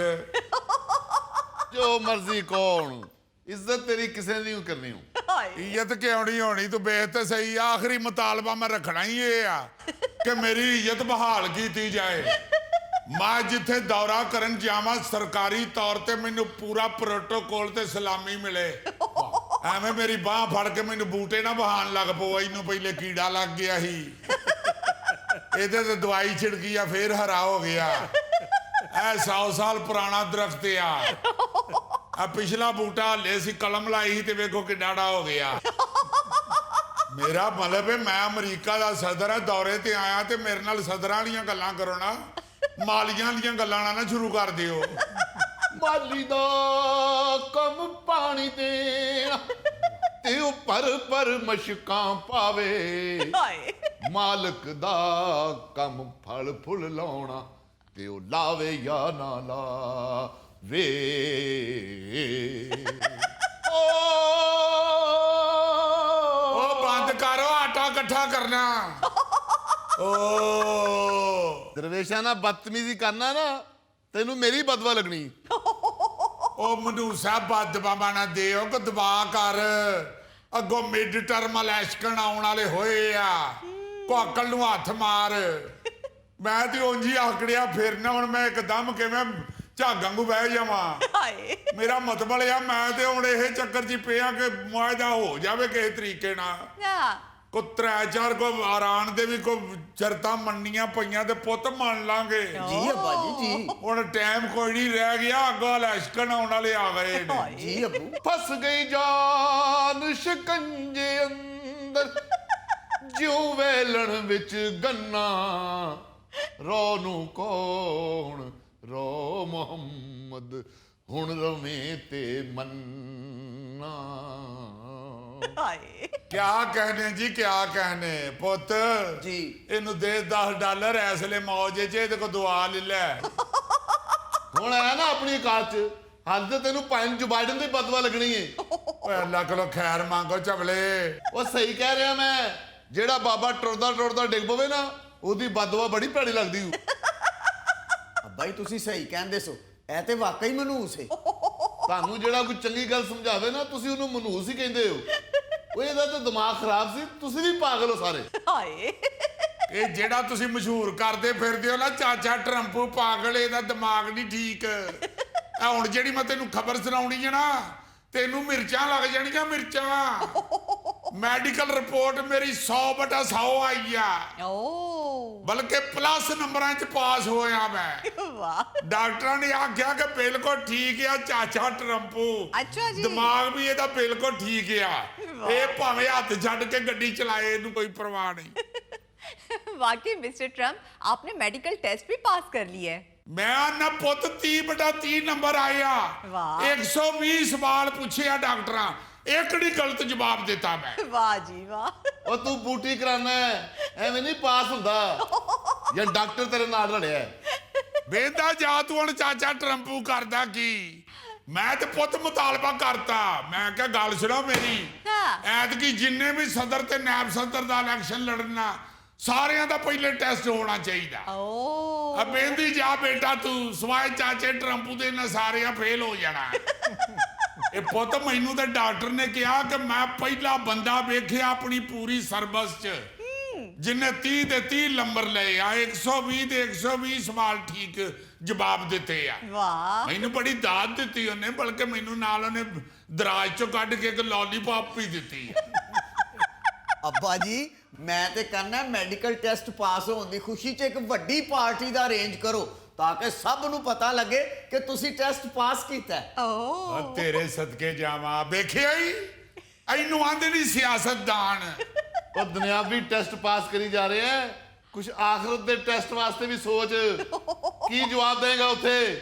ਜੋ ਮਰਜ਼ੀ ਕੌਣ, ਇੱਜ਼ਤ ਤੇਰੀ ਕਿਸੇ ਨੇ ਨਹੀਂ ਕਰਨੀ। ਇੱਜ਼ਤ ਕਿਉਂ ਨਹੀਂ ਹੋਣੀ, ਤੂੰ ਵੇਖ ਤੇ ਸਹੀ। ਆਖਰੀ ਮੁਤਾਲਬਾ ਮੈਂ ਰੱਖਣਾ ਹੀ ਇਹ ਆ ਕਿ ਮੇਰੀ ਇੱਜ਼ਤ ਬਹਾਲ ਕੀਤੀ ਜਾਏ। ਮੈਂ ਜਿੱਥੇ ਦੌਰਾ ਕਰਨ ਜਾਵਾਂ, ਸਰਕਾਰੀ ਤੌਰ ਤੇ ਮੈਨੂੰ ਪੂਰਾ ਪ੍ਰੋਟੋਕੋਲ ਤੇ ਸਲਾਮੀ ਮਿਲੇ। ਐਵੇਂ ਮੇਰੀ ਬਾਹ ਫੜ ਕੇ ਮੈਨੂੰ ਬੂਟੇ ਨਾ ਬਹਾਨ ਲੱਗ ਪਓ, ਇਹਨੂੰ ਪਹਿਲੇ ਕੀੜਾ ਲੱਗ ਗਿਆ ਸੀ, ਇਹਦੇ ਤੇ ਦਵਾਈ ਛਿੜਕੀ ਆ, ਫੇਰ ਹਰਾ ਹੋ ਗਿਆ। ਇਹ 100 ਸਾਲ ਪੁਰਾਣਾ ਦਰਖਤ ਆ ਪਿਛਲਾ ਬੂਟਾ ਹਲੇ ਸੀ ਕਲਮ ਲਾਈ ਸੀ ਤੇ ਵੇਖੋ ਕਿੰਨਾ ਹੋ ਗਿਆ। ਮੇਰਾ ਮਤਲਬ ਹੈ ਮੈਂ ਅਮਰੀਕਾ ਦਾ ਸਦਰ ਆ, ਦੌਰੇ ਤੇ ਆਇਆ ਤੇ ਮੇਰੇ ਨਾਲ ਸਦਰਾਂ ਵਾਲੀਆਂ ਗੱਲਾਂ ਕਰੋ ਨਾ, ਮਾਲੀਆਂ ਦੀਆਂ ਗੱਲਾਂ ਨਾ ਸ਼ੁਰੂ ਕਰ ਦਿਓ। ਮਾਲੀ ਦਾ ਕੰਮ ਪਾਣੀ ਦੇਣਾ ਤੇ ਉਹ ਪਰ ਮਸ਼ਕਾਂ ਪਾਵੇ। हाय ਮਾਲਕ ਦਾ ਕੰਮ ਫਲ ਫੁੱਲ ਲਾਉਣਾ ਤੇ ਉਹ ਲਾਵੇ ਜਾਂ ਨਾ ਲਾ। ਵੇ ਓ ਉਹ ਬੰਦ ਕਰੋ, ਆਟਾ ਇਕੱਠਾ ਕਰਨਾ। ਓ ਦਰਵੇਸ਼ਾਂ ਨਾਲ ਬਦਤਮੀਜ਼ੀ ਕਰਨਾ ਨਾ, ਤੈਨੂੰ ਮੇਰੀ ਬਦਵਾ ਲੱਗਣੀ। ਉਹ ਮਨੂਸਾ ਬਦਬਾਬਾ ਨਾ ਦਿਓ ਕੋ ਦਬਾ ਕਰ, ਅੱਗੋਂ ਮਿਡ ਟਰਮ ਇਲੈਕਸ਼ਨ ਆਉਣ ਵਾਲੇ ਹੋਏ ਆ, ਕੋ ਅਕਲ ਨੂੰ ਹੱਥ ਮਾਰ। ਮੈਂ ਤੇ ਉਂਝ ਹੀ ਆਕੜਿਆ ਫਿਰਨਾ, ਹੁਣ ਮੈਂ ਇੱਕਦਮ ਕਿਵੇਂ ਝਾਗਾਂ ਨੂੰ ਬਹਿ ਜਾਵਾਂ। ਹਾਏ ਮੇਰਾ ਮਤਲਬ ਆ ਮੈਂ ਤੇ ਹੁਣ ਇਹ ਚੱਕਰ 'ਚ ਪਿਆ ਕਿ ਮੁਆਇਦਾ ਹੋ ਜਾਵੇ ਕਿਸੇ ਤਰੀਕੇ ਨਾਲ। ਨਾ ਕੋ 3-4 ਕੋ ਆਰਾਨ ਦੇ ਵੀ ਕੋ ਸ਼ਰਤਾਂ ਮੰਨੀਆਂ ਪਈਆਂ ਤੇ ਪੁੱਤ ਮੰਨ ਲਾਂਗੇ। ਜੀ ਅੱਬਾ ਜੀ। ਹੁਣ ਟਾਈਮ ਕੋਈ ਨਹੀਂ ਰਹਿ ਗਿਆ, ਅੱਗੋਂ ਇਲੈਕਸ਼ਨ ਆਉਣ ਵਾਲੇ ਆ ਗਏ ਨੇ। ਜੀ ਅੱਬੂ। ਫਸ ਗਈ ਜਾਨ ਸ਼ਿਕੰਜੇ ਅੰਦਰ, ਜਿਉਂ ਵੇਲਣ ਵਿੱਚ ਗੰਨਾ, ਰੋ ਨੂੰ ਕੌਣ ਰੋ ਮੁਹੰਮਦ, ਹੁਣ ਰਵੇਂ ਤੇ ਮੰਨਾ। ਹਾਏ ਕਿਆ ਕਹਿਨੇ ਜੀ, ਕਿਆ ਕਹਿਨੇ ਪੁੱਤ ਜੀ। ਇਹਨੂੰ ਦੇ $10 ਐਸਲੇ ਮੌਜ 'ਚ, ਇਹਦੇ ਕੋ ਦੁਆ ਲੈ ਲੈ। ਹੁਣ ਆਇਆ ਨਾ ਆਪਣੀ ਔਕਾਤ ਚ, ਹੱਦ ਤੇ ਤੈਨੂੰ ਪੰਜ ਬਾਈਡਨ ਦੀ ਬਦਵਾ ਲੱਗਣੀ ਏ। ਓਏ ਅੱਲਾ ਕੋਲੋਂ ਖੈਰ ਮੰਗੋ ਚਵਲੇ। ਉਹ ਸਹੀ ਕਹਿ ਰਿਹਾ ਮੈਂ, ਜਿਹੜਾ ਬਾਬਾ ਟੁਰਦਾ ਟੁਰਦਾ ਡਿੱਗ ਪਵੇ ਨਾ, ਉਹਦੀ ਬਦਵਾ ਬੜੀ ਭੈੜੀ ਲੱਗਦੀ ਊ। ਅੱਬਾ ਜੀ ਤੁਸੀਂ ਸਹੀ ਕਹਿੰਦੇ ਸੋ, ਇਹ ਤੇ ਵਾਕਈ ਮਨੂਸ ਹੈ। ਤੁਹਾਨੂੰ ਜਿਹੜਾ ਕੋਈ ਚੰਗੀ ਗੱਲ ਸਮਝਾਵੇ ਨਾ, ਤੁਸੀਂ ਉਹਨੂੰ ਮਨੂਸ ਹੀ ਕਹਿੰਦੇ ਹੋ। ਉਹ ਇਹਦਾ ਤਾਂ ਦਿਮਾਗ ਖਰਾਬ ਸੀ, ਤੁਸੀਂ ਵੀ ਪਾਗਲ ਹੋ ਸਾਰੇ। ਹਾਏ ਇਹ ਜਿਹੜਾ ਤੁਸੀਂ ਮਸ਼ਹੂਰ ਕਰਦੇ ਫਿਰਦੇ ਹੋ ਨਾ ਚਾਚਾ ਟਰੰਪੂ ਪਾਗਲ, ਇਹਦਾ ਦਿਮਾਗ ਨਹੀਂ ਠੀਕ। ਆ ਹੁਣ ਜਿਹੜੀ ਮੈਂ ਤੈਨੂੰ ਖਬਰ ਸੁਣਾਉਣੀ ਹੈ ਨਾ, ਤੈਨੂੰ ਮਿਰਚਾਂ ਲੱਗ ਜਾਣੀਆਂ, ਮਿਰਚਾਂ। ਮੈਡੀਕਲ ਰਿਪੋਰਟ ਮੇਰੀ 100/100 ਆਈ ਆ, ਓ ਬਲਕਿ ਪਲੱਸ ਨੰਬਰਾਂ 'ਚ ਪਾਸ ਹੋਇਆ ਮੈਂ। ਵਾਹ ਡਾਕਟਰਾਂ ਨੇ ਆਖਿਆ ਕਿ ਬਿਲਕੁਲ ਠੀਕ ਆ ਚਾਚਾ ਟਰੰਪੂ। ਅੱਛਾ ਜੀ। ਦਿਮਾਗ ਵੀ ਇਹਦਾ ਬਿਲਕੁਲ ਠੀਕ ਆ। ਵਾਹ। ਇਹ ਭਾਵੇਂ ਹੱਥ ਛੱਡ ਕੇ ਗੱਡੀ ਚਲਾਏ, ਇਹਨੂੰ ਕੋਈ ਪਰਵਾਹ ਨਹੀਂ। वाकई मिस्टर ट्रम्प आपने मेडिकल टेस्ट भी पास कर लिया है। ਮੈਂ ਨਾ ਪੁੱਤ 30/30 ਨੰਬਰ ਆਇਆ। ਵਾਹ। 120 ਸਵਾਲ ਪੁੱਛਿਆ ਡਾਕਟਰਾਂ, ਇੱਕ ਨਹੀਂ ਗਲਤ ਜਵਾਬ ਦਿੱਤਾ ਮੈਂ। वाह जी वाह ਉਹ ਤੂੰ ਬੂਟੀ ਕਰਾਨਾ ਐਵੇਂ ਨਹੀਂ ਪਾਸ ਹੁੰਦਾ, ਜਾਂ ਡਾਕਟਰ ਤੇਰੇ ਨਾਲ ਲੜਿਆ ਹੈ। ਵੇਂਦਾ ਜਾ ਤੂੰ ਹੁਣ ਚਾਚਾ ਟਰੰਪੂ ਕਰਦਾ ਕੀ। ਮੈਂ ਤੇ ਪੁੱਤ ਮੁਤਾਲਬਾ ਕਰਤਾ, ਮੈਂ ਕਿਹਾ ਗੱਲ ਸੁਣੋ ਮੇਰੀ, ਹਾਂ। ਐਤਕੀ ਜਿੰਨੇ ਵੀ ਸਦਰ ਤੇ ਨਾਇਬ ਸਦਰ ਦਾ ਇਲੈਕਸ਼ਨ ਲੜਨਾ, ਸਾਰਿਆਂ ਦਾ ਪਹਿਲੇ ਟੈਸਟ ਹੋਣਾ ਚਾਹੀਦਾ। ओ ਅਬੇਂਦੀ ਜਾ ਬੇਟਾ ਤੂੰ, ਸਵਾਏ ਚਾਚੇ ਟਰੰਪੂ ਦੇ ਨਾ ਸਾਰਿਆਂ ਫੇਲ ਹੋ ਜਾਣਾ। ਇਹ ਪੁੱਤ ਮੈਨੂੰ ਤਾਂ ਡਾਕਟਰ ਨੇ ਕਿਹਾ ਕਿ ਮੈਂ ਪਹਿਲਾ ਬੰਦਾ ਵੇਖਿਆ ਆਪਣੀ ਪੂਰੀ ਸਰਵਿਸ 'ਚ ਜਿਨੇ 30 ਦੇ 30 ਨੰਬਰ ਲਏ ਆ, 120 ਦੇ 120 ਸਵਾਲ ਠੀਕ ਜਵਾਬ ਦਿੱਤੇ ਆ। वाह ਮੈਨੂੰ ਬੜੀ ਦਾਤ ਦਿੱਤੀ ਉਹਨੇ, ਬਲਕਿ ਮੈਨੂੰ ਨਾਲ ਉਹਨੇ ਦਰਾਜ ਚੋਂ ਕੱਢ ਕੇ ਇੱਕ ਲੋਲੀਪੌਪ ਵੀ ਦਿੱਤੀ। ਅੱਬਾ ਜੀ ਮੈਂ ਤੇ ਕਹਿੰਦਾ ਮੈਡੀਕਲ ਟੈਸਟ ਪਾਸ ਹੋਣ ਦੀ ਖੁਸ਼ੀ 'ਚ ਇੱਕ ਵੱਡੀ ਪਾਰਟੀ ਦਾ ਅਰੇਂਜ ਕਰੋ, ਤਾਂ ਕਿ ਸਭ ਨੂੰ ਪਤਾ ਲੱਗੇ ਕਿ ਤੁਸੀਂ ਟੈਸਟ ਪਾਸ ਕੀਤਾ ਹੈ। ओ ਆ ਤੇਰੇ ਸਦਕੇ ਜਾਵਾਂ, ਵੇਖਿਆ ਹੀ ਇਹਨੂੰ ਆਂਦੇ ਨਹੀਂ ਸਿਆਸਤਦਾਨ। ਉਹ ਦੁਨਿਆਵੀ ਟੈਸਟ ਪਾਸ ਕਰੀ ਜਾ ਰਹੇ ਹੈ, ਕੁਝ ਆਖਰਤ ਦੇ ਟੈਸਟ ਵਾਸਤੇ ਵੀ ਸੋਚ, ਕੀ ਜਵਾਬ ਦੇਗਾ ਉੱਥੇ।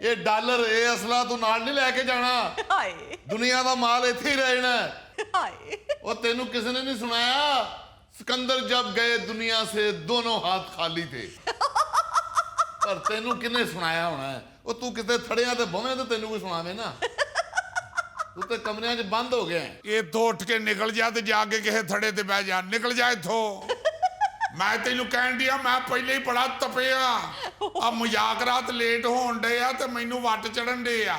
ਇਹ ਡਾਲਰ, ਇਹ ਅਸਲਾ ਤੂੰ ਨਾਲ ਨਹੀਂ ਲੈ ਕੇ ਜਾਣਾ, हाय ਦੁਨੀਆ ਦਾ ਮਾਲ ਇੱਥੇ ਹੀ ਰਹਿ ਜਾਣਾ। हाय ਉਹ ਤੈਨੂੰ ਕਿਸੇ ਨੇ ਨਹੀਂ ਸੁਣਾਇਆ, ਸਿਕੰਦਰ ਜਬ ਗਏ ਦੁਨੀਆ ਸੇ ਦੋਨੋਂ ਹਾਥ ਖਾਲੀ ਥੇ। ਪਰ ਤੈਨੂੰ ਕਿਹਨੇ ਸੁਣਾਇਆ ਹੋਣਾ ਹੈ? ਉਹ ਤੂੰ ਕਿਤੇ ਥੜਿਆਂ ਤੇ ਬਵੇਂ ਤੇ ਤੈਨੂੰ ਕੋਈ ਸੁਣਾਵੇ ਨਾ। ਤੂੰ ਤੇ ਕਮਰਿਆਂ 'ਚ ਬੰਦ ਹੋ ਗਿਆ ਹੈ। ਇਹ ਤੋਂ ਉੱਠ ਕੇ ਨਿਕਲ ਜਾ ਤੇ ਜਾ ਕੇ ਕਿਸੇ ਥੜੇ ਤੇ ਬਹਿ ਜਾ, ਨਿਕਲ ਜਾ ਇੱਥੋਂ। ਮੈਂ ਤੈਨੂੰ ਕਹਿਣ ਡਿਆ, ਮੈਂ ਪਹਿਲੇ ਹੀ ਬੜਾ ਤਪਿਆ ਆ, ਮਜ਼ਾਕ ਰਾਤ ਲੇਟ ਹੋਣ ਡੇ ਆ ਤੇ ਮੈਨੂੰ ਵੱਟ ਚੜਨ ਡੇ ਆ।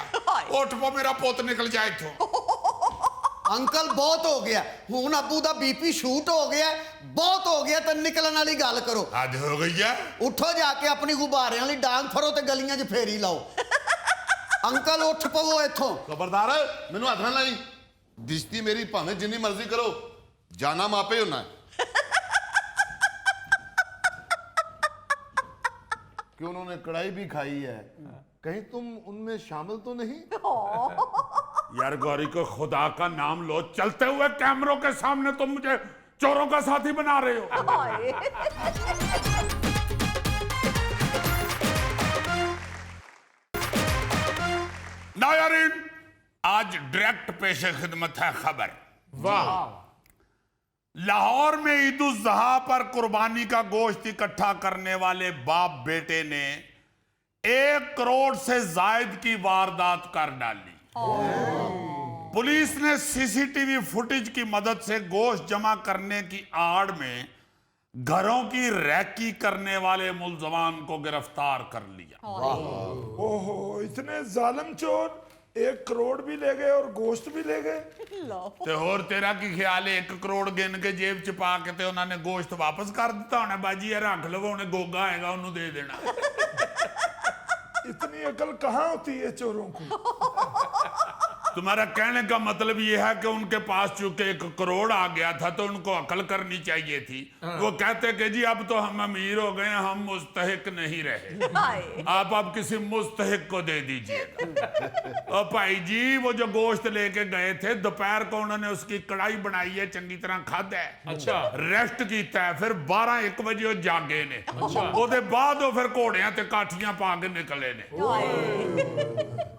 ਉੱਠ ਪੋ ਮੇਰਾ ਪੁੱਤ, ਨਿਕਲ ਜਾ ਇੱਥੋਂ। ਅੰਕਲ ਬਹੁਤ ਹੋ ਗਿਆ, ਹੁਣ ਅੱਬੂ ਦਾ ਬੀਪੀ ਸ਼ੂਟ ਹੋ ਗਿਆ, ਬਹੁਤ ਹੋ ਗਿਆ, ਤੇ ਨਿਕਲਣ ਵਾਲੀ ਗੱਲ ਕਰੋ। ਹੱਦ ਹੋ ਗਈ ਆ। ਉੱਠੋ ਜਾ ਕੇ ਆਪਣੀ ਗੁਬਾਰਿਆਂ ਵਾਲੀ ਡਾਂਗ ਫੜੋ ਤੇ ਗਲੀਆਂ 'ਚ ਫੇਰੀ ਲਾਓ। ਅੰਕਲ ਉੱਠ ਪਵੋ ਇੱਥੋਂ। ਖਬਰਦਾਰ ਮੈਨੂੰ ਹੱਥ ਨਾ ਲਾਈ। ਬਿਜਤੀ ਮੇਰੀ ਭਾਵੇਂ ਜਿੰਨੀ ਮਰਜ਼ੀ ਕਰੋ, ਜਾਨਾ ਮਾਪੇ ਹੋਣਾ ਹੈ। कि उन्होंने कढ़ाई भी खाई है, कहीं तुम उनमें शामिल तो नहीं? यार गौरी को खुदा का नाम लो, चलते हुए कैमरों के सामने तुम मुझे चोरों का साथी बना रहे हो। नायरीन, आज डायरेक्ट पेशे खिदमत है खबर। वाह लाहौर में ईद उज ज़हा पर कुर्बानी का गोश्त इकट्ठा करने वाले बाप बेटे ने 1 करोड़ से जायद की वारदात कर डाली। पुलिस ने सीसीटीवी फुटेज की मदद से गोश्त जमा करने की आड़ में घरों की रैकी करने वाले मुलजमान को गिरफ्तार कर लिया। ओहो, इतने जालिम चोर 1 करोड़ भी ले गए और गोश्त भी ले गए। ते होर तेरा की ख्याल है 1 करोड़ गिन के जेब च पा के ते उन्होंने गोश्त वापस कर दिता होना? बाजी ये रख लो, उन्हें गोगा आएगा उन्होंने दे देना। इतनी अकल कहाँ होती है चोरों को? तुम्हारा कहने का मतलब यह है कि उनके पास चूंकि 1 करोड़ आ गया था तो उनको अकल करनी चाहिए थी। वो कहते कि जी अब तो हम अमीर हो गए, हम मुस्तहिक नहीं रहे, आप अब किसी मुस्तहिक को दे दीजिएगा। और भाई जी वो जो गोश्त लेके गए थे, दोपहर को उन्होंने उसकी कढ़ाई बनाई है, चंगी तरह खादा है, अच्छा रेस्ट किया है, फिर 12-1 बजे वो जागे ने, ਉਹਦੇ बाद वो फिर घोड़ियां ते काठियां पा के निकले ने।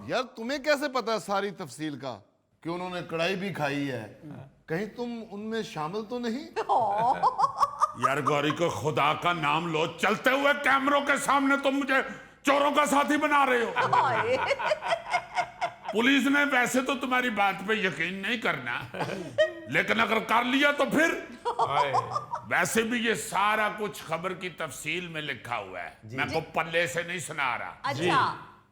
यार तुम्हें कैसे पता सारी तफसील का कि उन्होंने कढ़ाई भी खाई है? कहीं तुम उनमें शामिल तो नहीं? यार गौरी को खुदा का नाम लो, चलते हुए कैमरों के सामने तुम मुझे चोरों का साथी बना रहे हो। पुलिस ने वैसे तो तुम्हारी बात पे यकीन नहीं करना, लेकिन अगर कर लिया तो फिर वैसे भी ये सारा कुछ खबर की तफसील में लिखा हुआ है, मैं को पल्ले से नहीं सुना रहा। अच्छा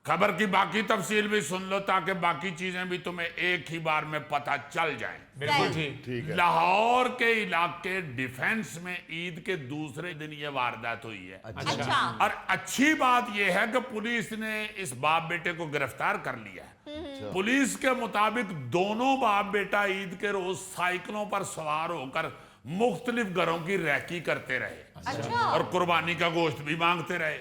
खबर की बाकी तफसील भी सुन लो ताकि बाकी चीजें भी तुम्हें एक ही बार में पता चल जाएं। बिल्कुल ठीक। ठीक है। लाहौर के इलाके डिफेंस में ईद के दूसरे दिन ये वारदात हुई है। अच्छा और अच्छी बात यह है कि पुलिस ने इस बाप बेटे को गिरफ्तार कर लिया है। पुलिस के मुताबिक दोनों बाप बेटा ईद के रोज साइकिलों पर सवार होकर मुख्तलिफ घरों की रैकी करते रहे अच्छा और कुर्बानी का गोश्त भी मांगते रहे।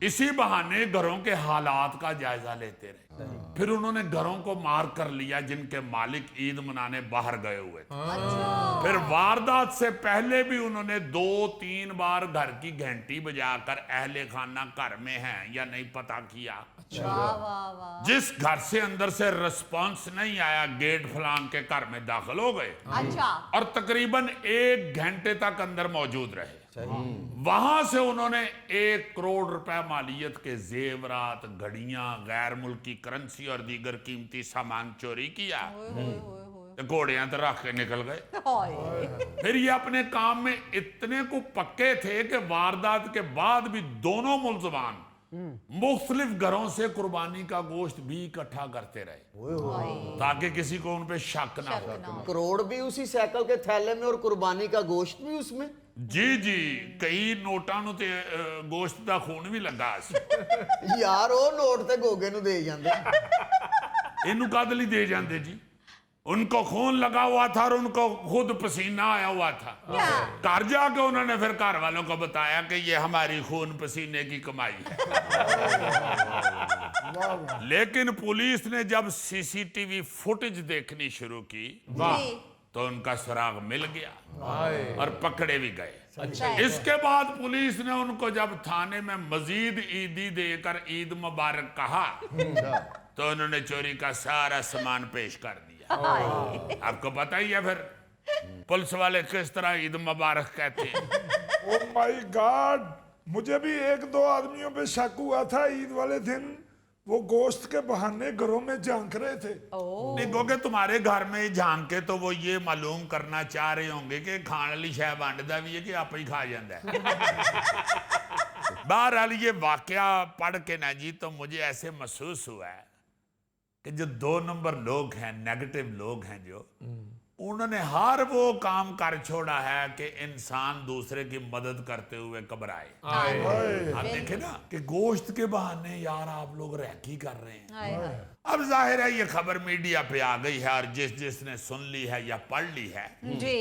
इसी बहाने घरों के हालात का जायजा लेते रहे। फिर उन्होंने घरों को मार कर लिया जिनके मालिक ईद मनाने बाहर गए हुए थे। फिर वारदात से पहले भी उन्होंने 2-3 बार घर की घंटी बजाकर अहले खाना घर में है या नहीं पता किया। वाह वाह वाह जिस घर से अंदर से रिस्पांस नहीं आया, गेट फलांग के घर में दाखिल हो गए अच्छा और तकरीबन 1 घंटे तक अंदर मौजूद रहे। वहां से उन्होंने 1 करोड़ रुपए मालियत के जेवरात, घड़ियां, गैर मुल्की करेंसी और दीगर कीमती सामान चोरी किया। घोड़ियां तो रख के निकल गए। फिर ये अपने काम में इतने को पक्के थे कि वारदात के बाद भी दोनों मुलजमान मुख्तलिफ घरों से कुर्बानी का गोश्त भी इकट्ठा करते रहे ताकि किसी को उन पे शक ना हो। करोड़ भी उसी साइकिल के थैले में और कुर्बानी का गोश्त भी उसमें। जी जी, कई नोटां ਨੂੰ ਤੇ ਗੋਸ਼ਤ ਦਾ ਖੂਨ ਵੀ ਲੱਗਾ ਸੀ। यार वो नोट ते गोगे नु दे जांदे। ਇਹਨੂੰ ਕਦ ਲਈ ਦੇ ਜਾਂਦੇ जी? उनको खून लगा हुआ था और उनको खुद पसीना आया हुआ था। घर जाके उन्होंने फिर घर वालों को बताया कि ये हमारी खून पसीने की कमाई है। लेकिन पुलिस ने जब सीसीटीवी फुटेज देखनी शुरू की तो उनका सुराग मिल गया और पकड़े भी गए। इसके बाद पुलिस ने उनको जब थाने में मजीद ईदी देकर ईद मुबारक कहा तो उन्होंने चोरी का सारा सामान पेश कर दिया। आपको पता ही है फिर पुलिस वाले किस तरह ईद मुबारक कहते हैं। ओ माय गॉड, मुझे भी 1-2 आदमियों पे शक हुआ था ईद वाले दिन वो गोश्त के बहाने घरों में झांक रहे थे। नहीं क्योंकि तुम्हारे घर में झांक के तो वो ये मालूम करना चाह रहे होंगे कि खाने वाली शह वंडदा भी है कि आप ही खा जाता है। बहरहाल ये वाकया पढ़ के ना जी तो मुझे ऐसे महसूस हुआ है कि जो 2 नंबर लोग हैं, नेगेटिव लोग हैं, जो उन्होंने हर वो काम कर छोड़ा है कि इंसान दूसरे की मदद करते हुए घबराए। आप देखे ना कि गोश्त के बहाने यार आप लोग रैकी कर रहे हैं। अब जाहिर है ये खबर मीडिया पे आ गई है और जिसने सुन ली है या पढ़ ली है जी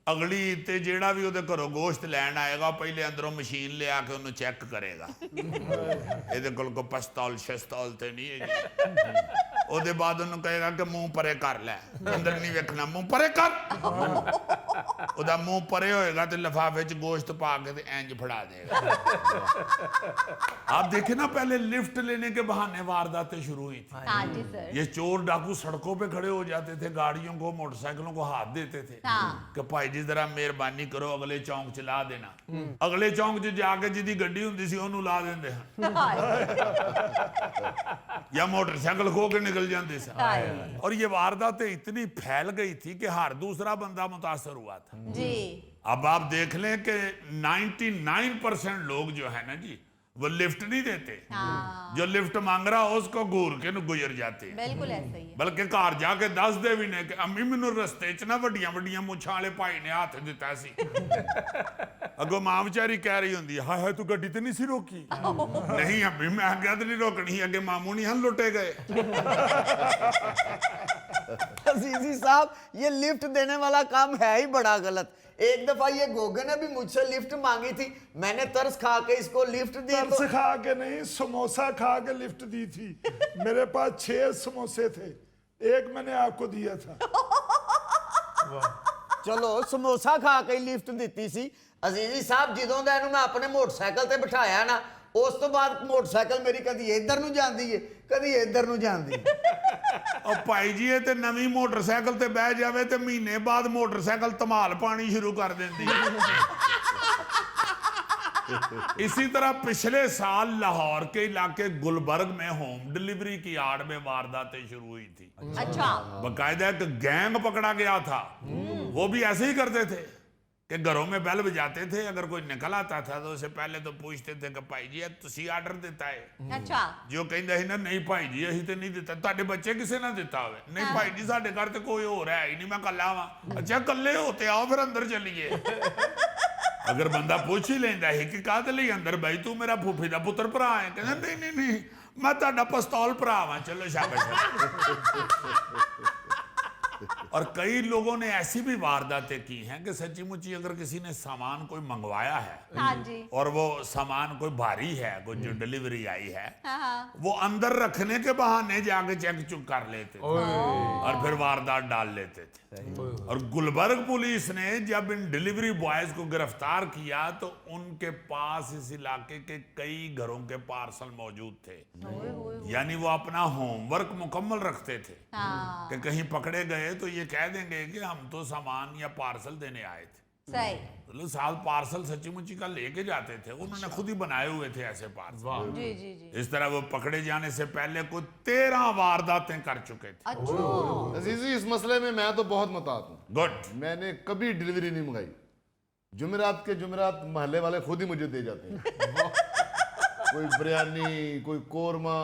अगली ते जेड़ा भी ਉਹਦੇ ਘਰੋਂ ਗੋਸ਼ਤ ਲੈਣ ਆਏਗਾ ਪਹਿਲੇ ਅੰਦਰੋਂ ਮਸ਼ੀਨ ਲਿਆ ਕੇ ਉਹਨੂੰ ਚੈੱਕ ਕਰੇਗਾ। ਇਹਦੇ ਕੋਲ ਕੋ ਪਿਸਤੌਲ ਸ਼ਸਤੌਲ ਤੇ ਨਹੀਂ ਹੈ ਜੀ। ਉਹਦੇ ਬਾਅਦ ਉਹਨੂੰ ਕਹੇਗਾ ਕਿ ਮੂੰਹ ਪਰੇ ਕਰ ਲੈ, ਅੰਦਰ ਨਹੀਂ ਵੇਖਣਾ, ਮੂੰਹ ਪਰੇ ਕਰ। ਉਹਦਾ ਮੂੰਹ ਪਰੇ ਹੋਏਗਾ ਤੇ ਲਿਫਾਫੇ 'ਚ ਗੋਸ਼ਤ ਪਾ के ਤੇ इंज फड़ा देगा। आप देखे ना पहले लिफ्ट लेने के बहाने वारदातें शुरू हुई थी। हाँ जी सर। ये चोर डाकू सड़कों पे खड़े हो जाते थे, गाड़ियों को मोटरसाइकिलों को हाथ देते थे कि भाई जी जरा मेहरबानी करो अगले चौंक च ला देना। अगले चौंक च जाके जिहदी गड्डी हुंदी सी ओनू ला देंदे हन या मोटरसाइकिल खो के निकल जाते सन। और ये वारदातें इतनी फैल गई थी कि हर दूसरा बंदा मुतासर हुआ था जी। अब आप देख लें कि 99% लोग जो है ना जी वो लिफ्ट नहीं देते। जो लिफ्ट मांग रहा हो उसको घूर के गुजर जाते हैं। बिल्कुल ऐसा ही है। बल्कि घर जाके दस दे भी ने कि अम्मी मैनू रस्ते च ना वड्डियां वड्डियां मुछां वाले भाई ने हाथ दिता सी। अगो मां बेचारी कह रही होंदी हाय हाय तू गड्डी ते नहीं सी रोकी। नहीं अम्मी मैं आग्या ते नहीं रोकनी, अगे मामू नहीं हन लुटे गए। अजीजी साहब, ये लिफ्ट देने वाला काम है ही बड़ा गलत। एक दफा ये गोगे ने भी मुझसे लिफ्ट मांगी थी, मैंने तरस खा के इसको लिफ्ट दी। तरस खा के नहीं, समोसा खा के लिफ्ट दी थी। मेरे पास 6 समोसे थे, एक मैंने आपको दिया था। चलो समोसा खा के लिफ्ट दी सी। अजीजी साहब, ਜਦੋਂ ਦਾ ਇਹਨੂੰ ਮੈਂ ਆਪਣੇ ਮੋਟਰਸਾਈਕਲ ਤੇ ਬਿਠਾਇਆ ਨਾ, ਉਸ ਤੋਂ ਬਾਅਦ ਮੋਟਰਸਾਈਕਲ ਮੇਰੀ ਕਦੀ ਇੱਧਰ ਨੂੰ ਜਾਂਦੀ ਏ ਕਦੀ ਇੱਧਰ ਨੂੰ ਜਾਂਦੀ। ਉਹ ਭਾਈ ਜੀ ਇਹ ਤੇ ਨਵੀਂ ਮੋਟਰਸਾਈਕਲ ਤੇ ਬਹਿ ਜਾਵੇ ਤੇ ਮਹੀਨੇ ਬਾਅਦ ਮੋਟਰਸਾਈਕਲ ਧਮਾਲ ਪਾਣੀ शुरू कर देती है। इसी तरह पिछले साल लाहौर के इलाके गुलबर्ग में होम डिलीवरी की आड़ में वारदातें शुरू हुई थी। अच्छा। बकायदा एक गैंग पकड़ा गया था। वो भी ऐसे ही करते थे कि घरों में बेल बजाते थे, अगर कोई निकल आता था तो उससे पहले तो पूछते थे कि भाई जी तुसी आर्डर दिता है। अच्छा। जो कहंदा है ना नहीं भाई जी अही ते नहीं दिता, तुहाडे बच्चे किसे ना दिता होवे। नहीं भाई जी साडे घर ते कोई होर है ही नहीं, मैं कल्ला वां। अच्छा कल्ले हो ते आओ फिर अंदर चलिए। अगर बंदा पूछ ही लेंदा है कि काहदे लई अंदर भाई तू मेरा फूफी दा पुत्र भरा है, कहंदा नहीं नहीं नहीं मैं तुहाडा पिस्तौल भरा वां, चलो शाबाश। और कई लोगों ने ऐसी भी वारदातें की हैं कि सच्ची मुच्ची अगर किसी ने सामान कोई मंगवाया है हाँ जी। और वो सामान कोई भारी है, कोई जो डिलीवरी आई है, हाँ। वो अंदर रखने के बहाने जाके चेक चुक कर लेते थे और फिर वारदात डाल लेते थे। और गुलबर्ग पुलिस ने जब इन डिलीवरी बॉयज को गिरफ्तार किया तो उनके पास इस इलाके के कई घरों के पार्सल मौजूद थे। यानी वो अपना होमवर्क मुकम्मल रखते थे कि कहीं पकड़े गए तो ये कह देंगे कि हम तो सामान या पार्सल देने आए थे। सही। तो साल पार्सल सच्ची मुच्ची का लेके जाते थे, उन्होंने खुद ही बनाए हुए थे ऐसे पार्सल। जी जी जी। इस तरह वो पकड़े जाने से पहले कोई 13 वारदातें कर चुके थे। अच्छा। अजीजी इस मसले में मैं तो बहुत मुतात हूँ। गुड। मैंने कभी डिलीवरी नहीं मंगाई। जुमेरात के जुमेरात महल्ले वाले खुद ही मुझे दे जाते हैं। कोई बिरयानी, कोई कोरमा,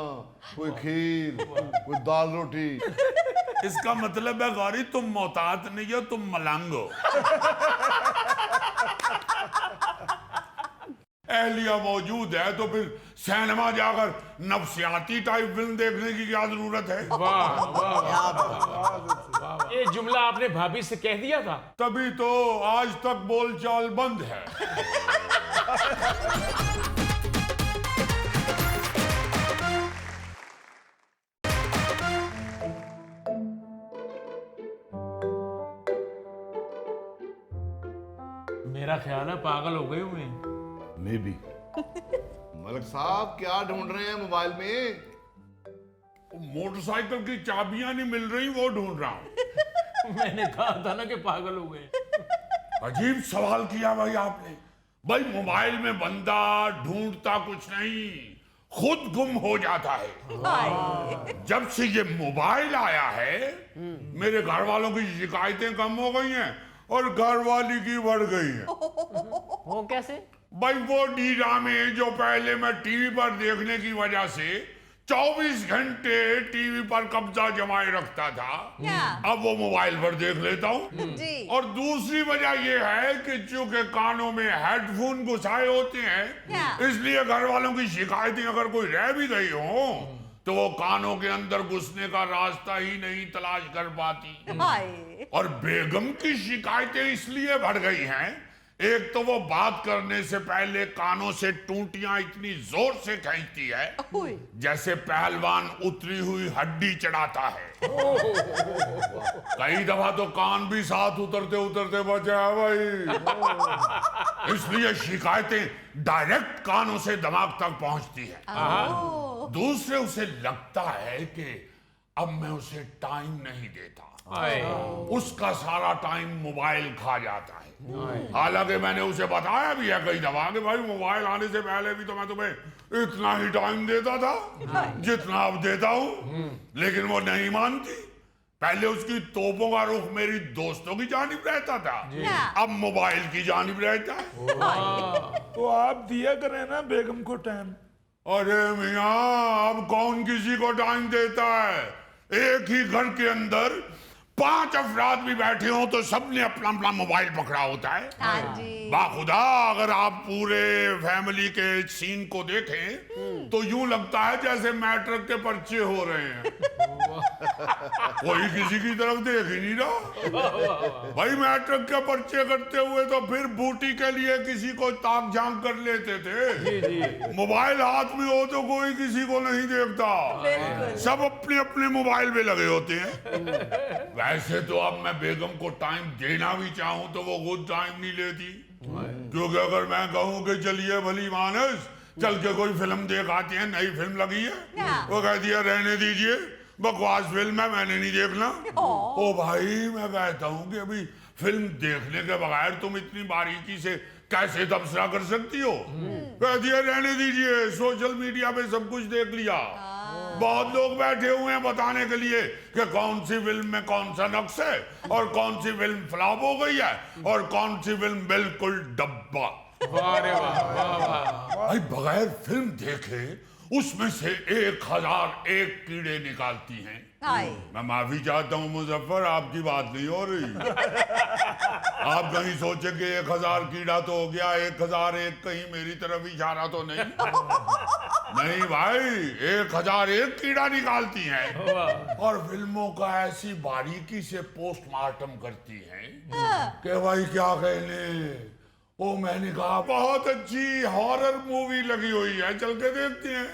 कोई खीर, कोई दाल रोटी। इसका मतलब है गौरी तुम मोहतात नहीं हो, तुम मलंग हो। एहलिया मौजूद है तो फिर सिनेमा जाकर नफसियाती टाइप फिल्म देखने की क्या जरूरत है। वाह वाह वाह, ये जुमला आपने भाभी से कह दिया था? तभी तो आज तक बोलचाल बंद है। मेरा ख्याल है पागल हो गए हुए हैं। May be. मलिक साहब क्या ढूंढ रहे हैं मोबाइल में? मोटरसाइकिल की चाबियां नहीं मिल रही, वो ढूंढ रहा हूं। मैंने कहा था ना कि पागल हो गए। अजीब सवाल किया भाई आपने। भाई मोबाइल में बंदा ढूंढता कुछ नहीं, खुद गुम हो जाता है। जब से ये मोबाइल आया है मेरे घर वालों की शिकायतें कम हो गई हैं और घर वाली की बढ़ गई है। वो कैसे? भाई वो ड्रामे जो पहले मैं टीवी पर देखने की वजह से 24 घंटे टीवी पर कब्जा जमाए रखता था, अब वो मोबाइल पर देख लेता हूँ। जी। और दूसरी वजह ये है कि चूंकि कानों में हेडफोन घुसाए होते हैं, इसलिए घर वालों की शिकायतें अगर कोई रह भी गई हो तो वो कानों के अंदर घुसने का रास्ता ही नहीं तलाश कर पाती। और बेगम की शिकायतें इसलिए बढ़ गई हैं, एक तो वो बात करने से पहले कानों से टूटियां इतनी जोर से खींचती है ओए, जैसे पहलवान उतरी हुई हड्डी चढ़ाता है। कई दफा तो कान भी साथ उतरते उतरते बचा है भाई। इसलिए शिकायतें डायरेक्ट कानों से दिमाग तक पहुंचती है। दूसरे उसे लगता है कि अब मैं उसे टाइम नहीं देता, उसका सारा टाइम मोबाइल खा जाता है। हालांकि मैंने उसे बताया भी है कई दफा कि भाई मोबाइल आने से पहले भी तो मैं तुम्हें इतना ही टाइम देता था जितना अब देता हूं, लेकिन वो नहीं मानती। पहले उसकी तोपों का रुख मेरी दोस्तों की जानिब रहता था, अब मोबाइल की जानिब रहता है। तो आप दिया करें ना बेगम को टाइम। अरे मियाँ, अब कौन किसी को टाइम देता है? एक ही घर के अंदर 5 अफराद भी बैठे हो तो सबने अपना अपना मोबाइल पकड़ा होता है। हाँ जी। बाखुदा अगर आप पूरे फैमिली के सीन को देखें तो यूं लगता है जैसे मैट्रिक के पर्चे हो रहे हैं। कोई किसी की तरफ देख ही नहीं रहा। भाई मैट्रिक के पर्चे करते हुए तो फिर बूटी के लिए किसी को ताक झांक कर लेते थे। मोबाइल हाथ में हो तो कोई किसी को नहीं देखता, सब अपने अपने मोबाइल में लगे होते हैं। वैसे तो अब मैं बेगम को टाइम देना भी चाहूं तो वो खुद टाइम नहीं लेती, क्योंकि अगर मैं कहूं कि चलिए भली मानस चल के कोई फिल्म देख आते हैं, नई फिल्म लगी है, वो कह दिया रहने दीजिए बकवास फिल्म है, मैंने नहीं देखना। ओ भाई, मैं कहता हूं कि अभी फिल्म देखने के बगैर तुम इतनी बारीकी से कैसे तबसरा कर सकती हो? कह दिया रहने दीजिए, सोशल मीडिया पे सब कुछ देख लिया। बहुत लोग बैठे हुए हैं बताने के लिए कि कौन सी फिल्म में कौन सा नक्श है और कौन सी फिल्म फ्लॉप हो गई है और कौन सी फिल्म बिल्कुल डब्बा। भाई बगैर फिल्म देखे उसमें से 1001 कीड़े निकालती हैं। मैं माफी चाहता हूं मुजफ्फर, आपकी बात नहीं हो रही। आप कहीं सोचे कि 1000 कीड़ा तो हो गया, 1001 कहीं मेरी तरफ इशारा तो नहीं? नहीं भाई, 1001 कीड़ा निकालती हैं और फिल्मों का ऐसी बारीकी से पोस्टमार्टम करती हैं कि भाई क्या कहने। ओ मैंने कहा बहुत अच्छी हॉरर मूवी लगी हुई है, चल के देखते हैं।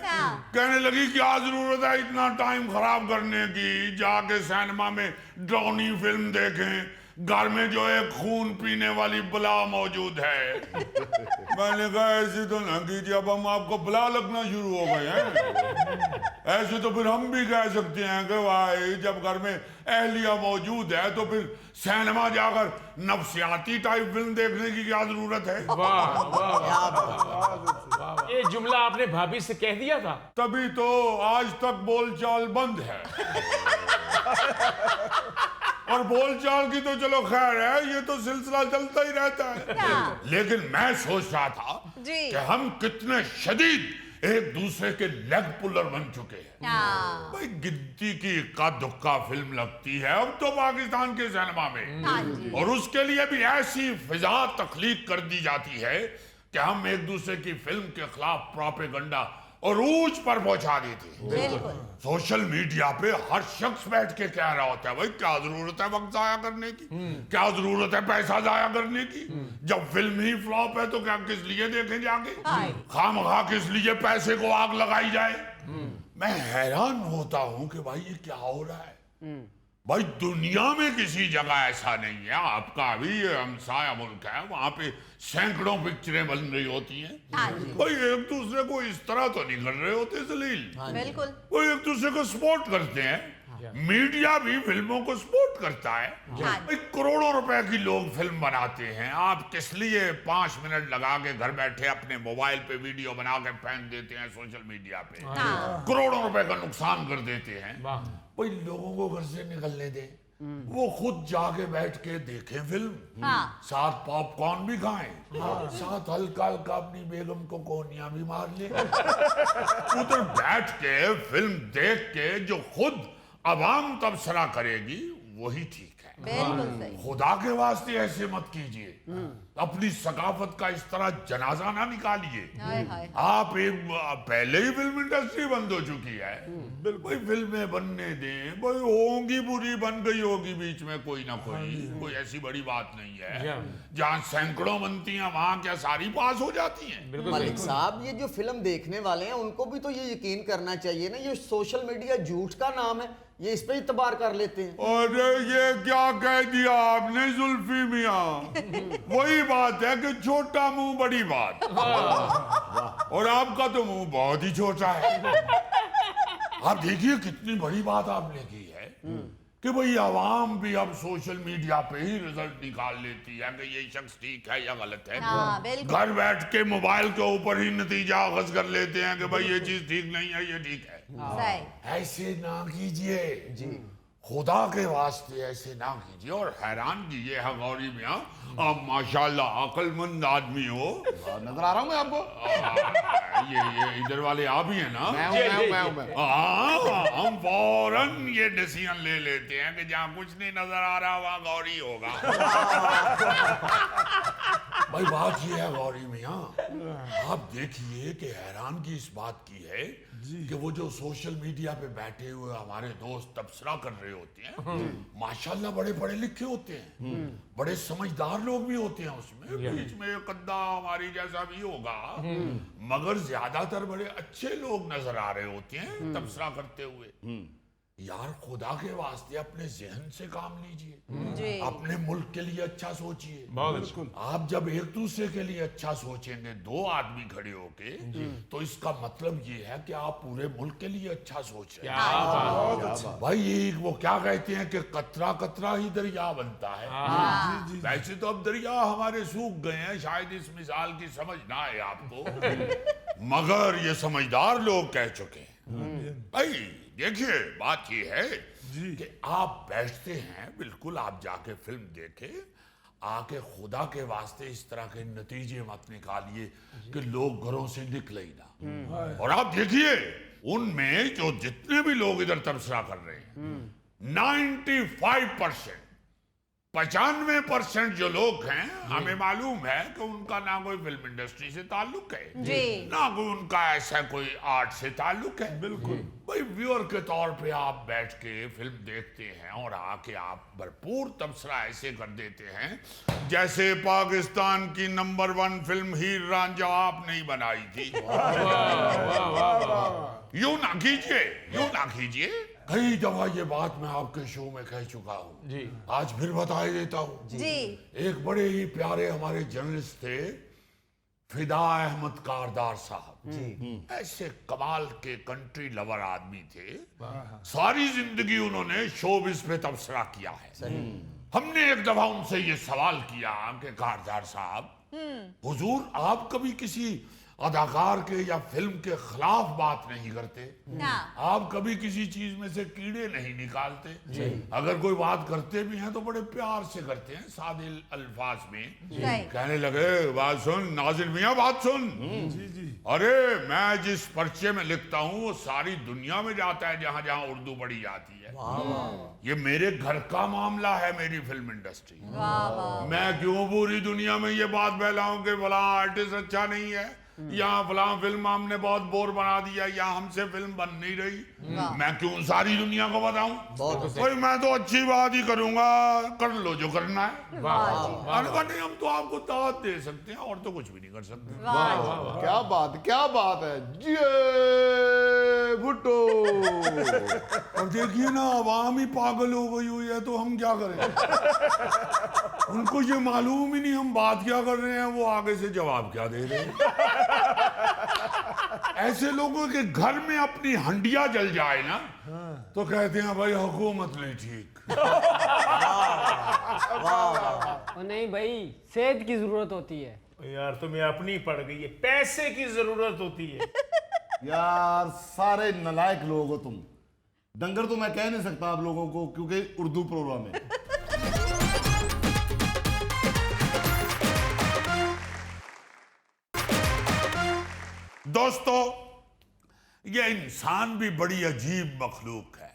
कहने लगी क्या जरूरत है इतना टाइम खराब करने की, जाके सिनेमा में डरावनी फिल्म देखें, घर में जो है खून पीने वाली बला मौजूद है। मैंने कहा ऐसे तो ना कीजिए, अब हम आपको बला लगना शुरू हो गए हैं। ऐसे तो फिर हम भी कह सकते हैं कि भाई जब घर में अहलिया मौजूद है तो फिर सिनेमा जाकर नफसियाती टाइप फिल्म देखने की क्या जरूरत है? वाह वाह वाह, ये जुमला आपने भाभी से कह दिया था? तभी तो आज तक बोलचाल बंद है। और बोलचाल की तो चलो खैर है, ये तो सिलसिला चलता ही रहता है। लेकिन मैं सोच रहा था कि हम कितने शदीद एक दूसरे के लेग पुलर बन चुके हैं। भाई गिनती की इक्का दुक्का फिल्म लगती है अब तो पाकिस्तान के सिनेमा में, और उसके लिए भी ऐसी फिजा तख्लीक कर दी जाती है कि हम एक दूसरे की फिल्म के खिलाफ प्रोपेगेंडा और ऊंच पर पहुंचा देते हैं। सोशल मीडिया पे हर शख्स बैठ के कह रहा होता है भाई क्या जरूरत है वक्त जाया करने की, क्या जरूरत है पैसा जाया करने की, जब फिल्म ही फ्लॉप है तो क्या किस लिए देखें जाके, खामखा किस लिए पैसे को आग लगाई जाए। मैं हैरान होता हूं कि भाई ये क्या हो रहा है। भाई दुनिया में किसी जगह ऐसा नहीं है, आपका भी ये हमसाया मुल्क है, वहां पे सैकड़ों पिक्चरें बन रही होती हैं। भाई एक दूसरे को इस तरह तो नहीं कर रहे होते जलील, बिल्कुल। वो एक दूसरे को सपोर्ट करते हैं, मीडिया भी फिल्मों को सपोर्ट करता है। भाई करोड़ों रुपए की लोग फिल्म बनाते हैं, आप किस लिए 5 मिनट लगा के घर बैठे अपने मोबाइल पे वीडियो बना के फेंक देते हैं सोशल मीडिया पे, करोड़ों रुपए का नुकसान कर देते हैं। भाई लोगों को घर से निकलने दे, वो खुद जाके बैठ के देखें फिल्म, साथ पॉपकॉर्न भी खाएं, साथ हल्का हल्का अपनी बेगम को कोनिया भी मार ले। उधर बैठ के फिल्म देख के जो खुद अवाम तबसरा करेगी वही ठीक है। बिल्कुल सही। खुदा के वास्ते ऐसे मत कीजिए, अपनी सकाफत का इस तरह जनाजा ना निकालिए। हाय हाय। आप एक पहले ही फिल्म इंडस्ट्री बंद हो चुकी है, भाई फिल्में बनने दें, भाई होंगी, बुरी बन गई होगी बीच में कोई ना कोई ऐसी बड़ी बात नहीं है। जहाँ सैकड़ों बनती हैं वहां क्या सारी पास हो जाती हैं? मलिक साहब, ये जो फिल्म देखने वाले हैं उनको भी तो ये यकीन करना चाहिए ना, ये सोशल मीडिया झूठ का नाम है, ये इस पे इतबार कर लेते हैं। अरे ये क्या कह दिया आपने जुल्फी मियां? वही बात है कि छोटा मुंह बड़ी बात, और आपका तो मुंह बहुत ही छोटा है। आप देखिए कितनी बड़ी बात आपने की है कि भाई आवाम भी अब सोशल मीडिया पे ही रिजल्ट निकाल लेती है कि ये शख्स ठीक है या गलत है। हाँ, बिल्कुल। घर बैठ के मोबाइल के ऊपर ही नतीजा अखज़ कर लेते हैं कि भाई ये चीज ठीक नहीं है, ये ठीक है। सही। ऐसे ना कीजिए जी, खुदा के वास्ते ऐसे ना कीजिए। और हैरान कीजिए है गौरी मियां, आप माशाल्लाह अक्लमंद आदमी हो। नजर आ रहा हूँ मैं आपको? ये इधर वाले आप ही है ना? मैं हाँ, हम फौरन ये डिसीजन ले लेते हैं कि जहाँ कुछ नहीं नजर आ रहा वहाँ गौरी होगा। भाई बात ये है गौरी मियां, आप देखिए कि हैरान की इस बात की है कि वो जो सोशल मीडिया पे बैठे हुए हमारे दोस्त तबसरा कर रहे होते हैं, माशाल्लाह बड़े पढ़े लिखे होते हैं, बड़े समझदार लोग भी होते हैं उसमें, बीच में एक अद्दा हमारी जैसा भी होगा, मगर ज्यादातर बड़े अच्छे लोग नजर आ रहे होते हैं तबसरा करते हुए। यार खुदा के वास्ते अपने जहन से काम लीजिए, अपने मुल्क के लिए अच्छा सोचिए। बिल्कुल। आप जब एक दूसरे के लिए अच्छा सोचेंगे, दो आदमी खड़े होके, तो इसका मतलब ये है कि आप पूरे मुल्क के लिए अच्छा सोच रहे हैं। भाई वो क्या कहते हैं कि कतरा कतरा ही दरिया बनता है। वैसे तो अब दरिया हमारे सूख गए हैं, शायद इस मिसाल की समझ ना आए आपको, मगर ये समझदार लोग कह चुके हैं। भाई देखिए बात ये है कि आप बैठते हैं, बिल्कुल आप जाके फिल्म देखे, आके खुदा के वास्ते इस तरह के नतीजे मत निकालिए कि लोग घरों से निकले ही ना। और आप देखिए उनमें जो जितने भी लोग इधर तबसरा कर रहे हैं, 95% 95% जो लोग हैं, हमें मालूम है कि उनका ना कोई फिल्म इंडस्ट्री से ताल्लुक है जी, ना कोई उनका ऐसा कोई आर्ट से ताल्लुक है। बिल्कुल भाई व्यूअर के तौर पे आप बैठ के फिल्म देखते हैं और आके आप भरपूर तबसरा ऐसे कर देते हैं जैसे पाकिस्तान की नंबर 1 फिल्म हीर रांझा आपने ही बनाई थी। यूं ना कीजिए, यूं ना कीजिए। कई दफा ये बात मैं आपके शो में कह चुका हूँ जी, आज फिर बता ही देता हूँ जी। एक बड़े ही प्यारे हमारे जर्नलिस्ट थे फिदा अहमद कारदार साहब जी, ऐसे कमाल के कंट्री लवर आदमी थे, सारी जिंदगी उन्होंने शोबिस पे तबसरा किया है। हमने एक दफा उनसे ये सवाल किया कि कारदार साहब, हुजूर आप कभी किसी अदाकार के या फिल्म के खिलाफ बात नहीं करते, ना। आप कभी किसी चीज में से कीड़े नहीं निकालते, अगर कोई बात करते भी हैं तो बड़े प्यार से करते हैं, सादे अल्फाज में। कहने लगे बात सुन नाजिर मियां, बात सुन, अरे मैं जिस पर्चे में लिखता हूँ वो सारी दुनिया में जाता है जहां जहां उर्दू पढ़ी जाती है। ये मेरे घर का मामला है, मेरी फिल्म इंडस्ट्री। मैं क्यों पूरी दुनिया में ये बात फैलाऊं कि फला आर्टिस्ट अच्छा नहीं है, यहाँ फला फिल्म हमने बहुत बोर बना दिया, या हमसे फिल्म बन नहीं रही, मैं क्यों सारी दुनिया को बताऊं? भाई मैं तो अच्छी बात ही करूंगा, कर लो जो करना है। नहीं हम तो आपको दावत दे सकते हैं और तो कुछ भी नहीं कर सकते। क्या बात है जी भुट्टो। अब देखिए ना आवाम ही पागल हो गई हुई है, तो हम क्या करें? उनको ये मालूम ही नहीं हम बात क्या कर रहे हैं, वो आगे से जवाब क्या दे रहे हैं। ऐसे लोगों के घर में अपनी हंडिया जल जाए ना तो कहते हैं भाई हुकूमत नहीं ठीक। नहीं भाई, सेहत की जरूरत होती है यार, तुम्हें अपनी पड़ गई है, पैसे की जरूरत होती है। यार सारे नलायक लोग हो तुम। डंगर तो मैं कह नहीं सकता आप लोगों को क्योंकि उर्दू प्रोग्राम है। दोस्तों ये इंसान भी बड़ी अजीब मखलूक है।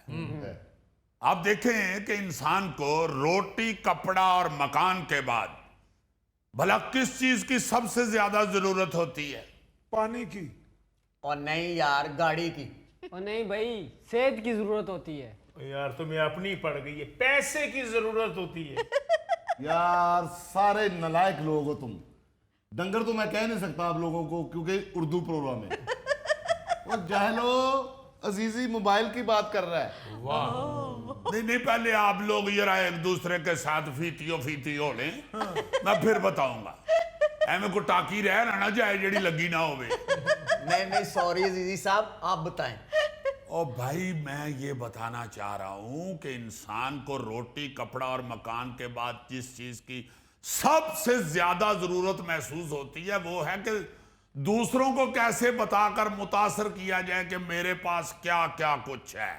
आप देखें कि इंसान को रोटी, कपड़ा और मकान के बाद भला किस चीज की सबसे ज्यादा जरूरत होती है? पानी की। और नहीं यार, गाड़ी की। और नहीं भाई, सेहत की जरूरत होती है। यार तुम्हें अपनी पड़ गई है, पैसे की जरूरत होती है। यार सारे नलायक लोग हो तुम। डंगर तो मैं कह नहीं सकता आप लोगों को, क्योंकि उर्दू प्रोग्राम है। और जाहलो, अजीजी मोबाइल की बात कर रहा है। नहीं नहीं, पहले आप लोग जरा एक दूसरे के साथ फीती हो लें, मैं फिर बताऊंगा। एवं को टाकी रह ना जाए जेड़ी लगी ना होवे। नहीं सॉरी अजीजी साहब, आप बताएं। ओ भाई, मैं ये बताना चाह रहा हूं कि इंसान को रोटी, कपड़ा और मकान के बाद जिस चीज की सबसे ज्यादा जरूरत महसूस होती है वो है कि दूसरों को कैसे बताकर मुतासर किया जाए कि मेरे पास क्या क्या कुछ है।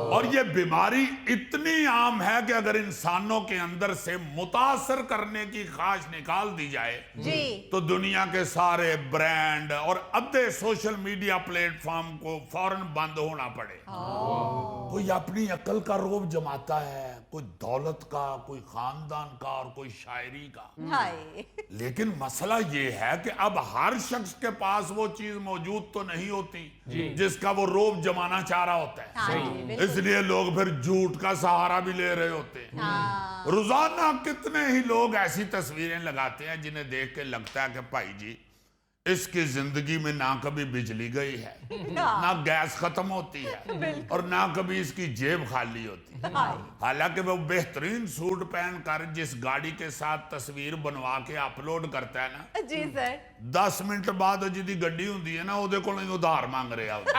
और ये बीमारी इतनी आम है कि अगर इंसानों के अंदर से मुतासर करने की ख्वाहिश निकाल दी जाए जी तो दुनिया के सारे ब्रांड और अद्धे सोशल मीडिया प्लेटफॉर्म को फौरन बंद होना पड़े। कोई अपनी अकल का रोब जमाता है, कोई दौलत का, कोई खानदान का और कोई शायरी का। हाय लेकिन मसला ये है कि अब हर शख्स के पास वो चीज मौजूद तो नहीं होती जिसका वो रोब जमाना चाह रहा होता है। हाँ जी, बिल्कुल। इसलिए लोग फिर झूठ का सहारा भी ले रहे होते हैं। हाँ। रोजाना कितने ही लोग ऐसी तस्वीरें लगाते हैं जिन्हें देख के लगता है कि भाई जी इसकी जिंदगी में ना कभी बिजली गई है, ना गैस खत्म होती है और ना कभी इसकी जेब खाली होती है। हालांकि वो बेहतरीन सूट पहनकर जिस गाड़ी के साथ तस्वीर बनवा के अपलोड करता है ना, जी सर। 10 मिनट बाद जिहदी गड्डी हुंदी है ना ਉਹਦੇ ਕੋਲੋਂ ही उधार मांग रहा होता।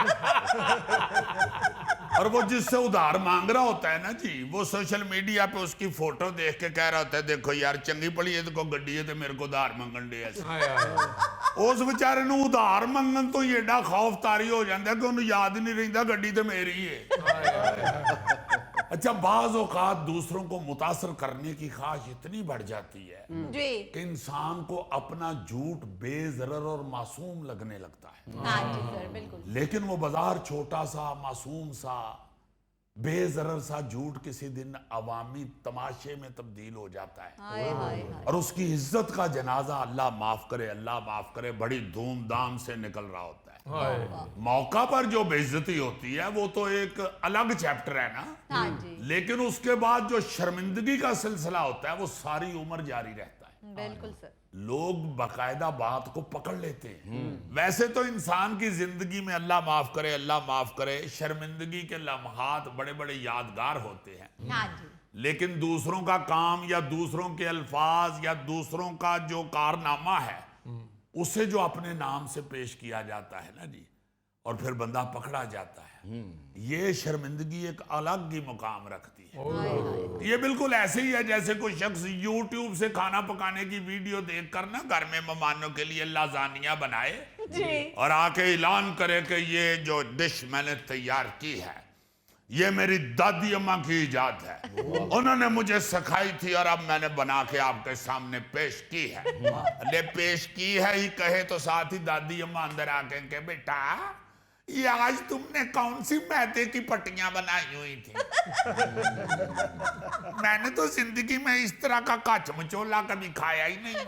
और वो जिससे उधार मांग रहा होता है ना जी, वो सोशल मीडिया पे उसकी फोटो देख के कह रहा होता है देखो यार चंगी भली ਇਹਦੇ को गड्डी है तो मेरे को उधार मंगण दे। उस बेचारे ਨੂੰ उधार ਮੰਗਣ ਤੋਂ ਹੀ ਏਡਾ ਖੌਫ ਤਾਰੀ ਹੋ ਜਾਂਦਾ ਕਿ ਉਹਨੂੰ ਯਾਦ ਹੀ ਨਹੀਂ ਰਹਿੰਦਾ ਗੱਡੀ ਤੇ ਮੇਰੀ है। अच्छा, बाज औकात दूसरों को मुतासर करने की ख्वाहिश इतनी बढ़ जाती है जी कि इंसान को अपना झूठ बेजरर और मासूम लगने लगता है। हाँ जी सर, बिल्कुल। लेकिन वो बाजार छोटा सा, मासूम सा, बेजरर सा झूठ किसी दिन अवामी तमाशे में तब्दील हो जाता है। हाय हाय हाय। और उसकी इज्जत का जनाजा अल्लाह माफ करे बड़ी धूमधाम से निकल रहा होता है। मौका पर जो बेइज्जती होती है वो तो एक अलग चैप्टर है ना। हाँ जी, लेकिन उसके बाद जो शर्मिंदगी का सिलसिला होता है वो सारी उम्र जारी रहता है। बिल्कुल सर। लोग बाकायदा बात को पकड़ लेते हैं। वैसे तो इंसान की जिंदगी में अल्लाह माफ करे शर्मिंदगी के लम्हात बड़े बड़े यादगार होते हैं। हाँ जी, लेकिन दूसरों का काम या दूसरों के अल्फाज या दूसरों का जो कारनामा है उसे जो अपने नाम से पेश किया जाता है ना जी, और फिर बंदा पकड़ा जाता है, ये शर्मिंदगी एक अलग ही मुकाम रखती है। ये बिल्कुल ऐसे ही है जैसे कोई शख्स YouTube से खाना पकाने की वीडियो देखकर ना घर में मेहमानों के लिए लाजानिया बनाए जी और आके ऐलान करे कि ये जो डिश मैंने तैयार की है ये मेरी दादी अम्मा की इजाद है, उन्होंने मुझे सिखाई थी और अब मैंने बना के आपके सामने पेश की है। ले पेश की है ही कहे तो साथ ही दादी अम्मा अंदर आके के बेटा ये आज तुमने कौन सी मैदे की पट्टियां बनाई हुई थी? मैंने तो जिंदगी में इस तरह का काच मचोला कभी खाया ही नहीं है।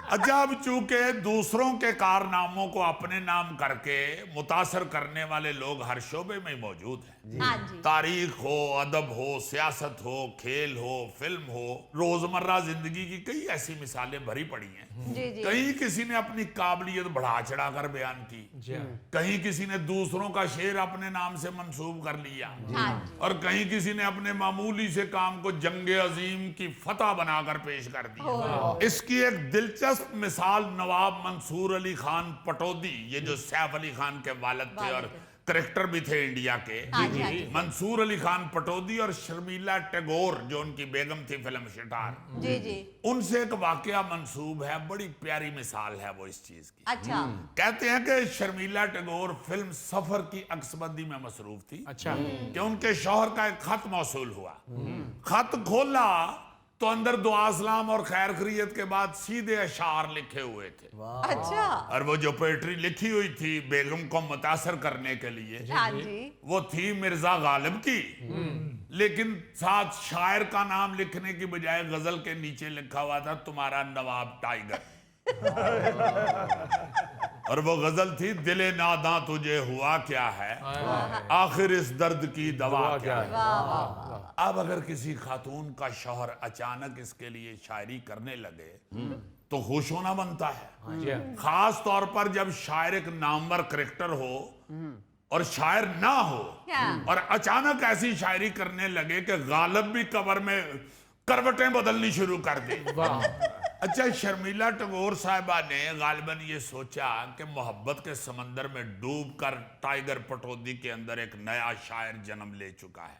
अजब, चूंकि दूसरों के कारनामों को अपने नाम करके मुतासर करने वाले लोग हर शोबे में मौजूद हैं। हाँ जी, तारीख हो, अदब हो, सियासत हो, खेल हो, फिल्म हो, रोजमर्रा जिंदगी की कई ऐसी मिसालें भरी पड़ी हैं। जी जी कहीं किसी ने अपनी काबिलियत बढ़ा चढ़ा कर बयान की, कहीं किसी ने दूसरों का शेर अपने नाम से मंसूब कर लिया, हाँ जी, और कहीं किसी ने अपने मामूली से काम को जंगे अजीम की फतह बनाकर पेश कर दिया। इसकी एक दिलचस्प मिसाल नवाब मंसूर अली खान पटौदी, ये जो सैफ अली खान के वालिद थे और करेक्टर भी थे इंडिया के, हाँ जी, हाँ जी। मंसूर अली खान पटौदी और शर्मिला टैगोर जो उनकी बेगम थी फिल्म स्टार, जी जी। उनसे एक वाकया मंसूब है। बड़ी प्यारी मिसाल है वो इस चीज की। अच्छा, कहते हैं कि शर्मिला टैगोर फिल्म सफर की अक्सबंदी में मसरूफ थी। अच्छा। कि उनके शौहर का एक खत मौसूल हुआ। खत खोला तो अंदर दुआ सलाम और खैर खैरियत के बाद सीधे अशार लिखे हुए थे। अच्छा। और वो जो पोएट्री लिखी हुई थी बेगम को मुतासर करने के लिए, हाँ जी। वो थी मिर्जा गालिब की, लेकिन साथ शायर का नाम लिखने की बजाय गजल के नीचे लिखा हुआ था तुम्हारा नवाब टाइगर। और वो गजल थी दिले नादा तुझे हुआ क्या है, आखिर इस दर्द की दवा क्या है। अब अगर किसी खातून का शौहर अचानक इसके लिए शायरी करने लगे तो खुश होना बनता है, खास तौर पर जब शायर एक नामवर करेक्टर हो और शायर ना हो, और अचानक ऐसी शायरी करने लगे कि गालिब भी कबर में करवटें बदलनी शुरू कर दी। अच्छा, शर्मिला टैगोर साहिबा ने गालिबन ये सोचा कि मोहब्बत के समंदर में डूबकर टाइगर पटौदी के अंदर एक नया शायर जन्म ले चुका है।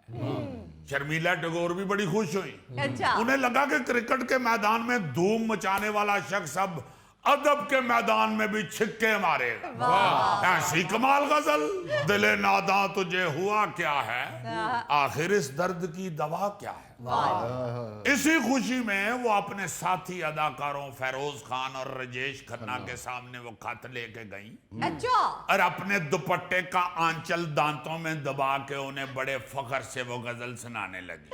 शर्मिला टैगोर भी बड़ी खुश हुई। अच्छा। उन्हें लगा कि क्रिकेट के मैदान में धूम मचाने वाला शख्स अब अदब के मैदान में भी छिक्के मारेगा। ऐसी कमाल गजल दिले नादा तुझे हुआ क्या है, आखिर इस दर्द की दवा क्या है। इसी खुशी में वो अपने साथी अदाकारों फेरोज खान और राजेश खन्ना के सामने वो खत लेके गई। अच्छा। और अपने दुपट्टे का आंचल दांतों में दबा के उन्हें बड़े फख्र से वो गजल सुनाने लगी।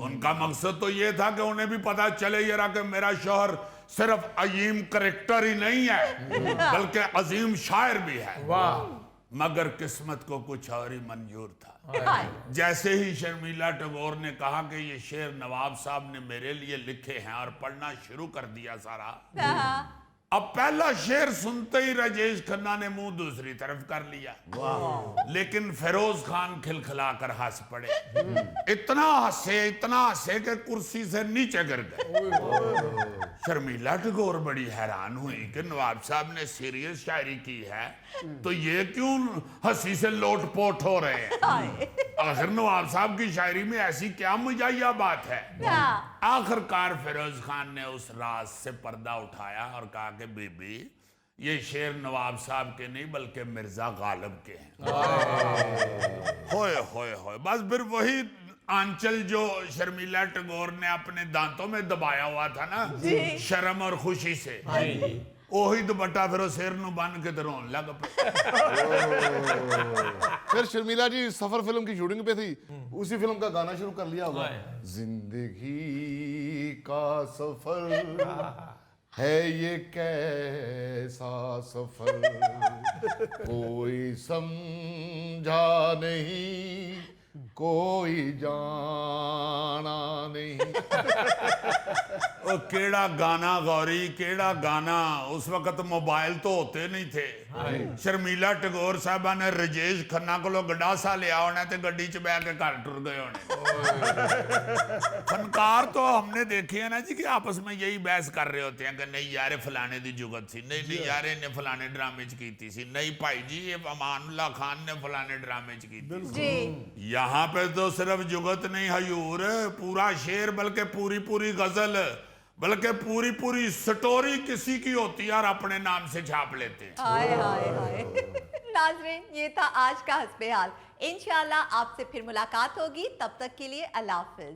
उनका मकसद तो ये था कि उन्हें भी पता चले जरा कि मेरा शौहर सिर्फ अजीम करेक्टर ही नहीं है बल्कि अजीम शायर भी है। मगर किस्मत को कुछ और ही मंजूर था। जैसे ही शर्मिला टैगोर ने कहा कि ये शेर नवाब साहब ने मेरे लिए लिखे हैं और पढ़ना शुरू कर दिया सारा, अब पहला शेर सुनते ही राजेश खन्ना ने मुंह दूसरी तरफ कर लिया, लेकिन फेरोज खान खिलखिलाकर हंस पड़े। इतना हंसे कि कुर्सी से नीचे गिर गए। शर्मिला टैगोर बड़ी हैरान हुई कि नवाब साहब ने सीरियस शायरी की है तो ये क्यों हंसी से लोटपोट हो रहे हैं। आखिर नवाब साहब की शायरी में ऐसी क्या मजाहिया बात है। आखिरकार फिरोज खान ने उस राज से पर्दा उठाया और कहा कि बीबी ये शेर नवाब साहब के नहीं बल्कि मिर्जा गालिब के हैं। होए होए होए, बस फिर वही आंचल जो शर्मिला टैगोर ने अपने दांतों में दबाया हुआ था ना शर्म और खुशी से, वही दुपट्टा फिर शेर नु बन के रोन लग पे। फिर शर्मिला जी सफर फिल्म की शूटिंग पे थी, उसी फिल्म का गाना शुरू कर लिया होगा। जिंदगी का सफर है ये कैसा सफर, कोई समझा नहीं कोई जाना नहीं। ओ केड़ा गाना गौरी, केड़ा गाना। उस वक्त मोबाइल तो होते नहीं थे। शर्मिला टैगोर साहबा ने राजेश खन्ना को गंडासा लिया होना ते गड्डी च बैठ के घर टुर गए होने। फनकार तो हमने देखे है ना जी कि आपस में यही बहस कर रहे होते हैं कि नहीं यार फलाने दी जुगत सी, नहीं यार इन्हें फलाने ड्रामे च कीती सी, नहीं भाई जी ये अमानुल्लाह खान ने फलाने ड्रामे च कीती सी। यहाँ पे तो सिर्फ जुगत नहीं हजूर, पूरा शेर बल्कि पूरी गजल बल्कि पूरी स्टोरी किसी की होती है और अपने नाम से छाप लेते हैं। हाय हाय हाय। नाज़रीन, ये था आज का हस्बे हाल। इंशाल्लाह आपसे फिर मुलाकात होगी, तब तक के लिए अल्लाह हाफिज।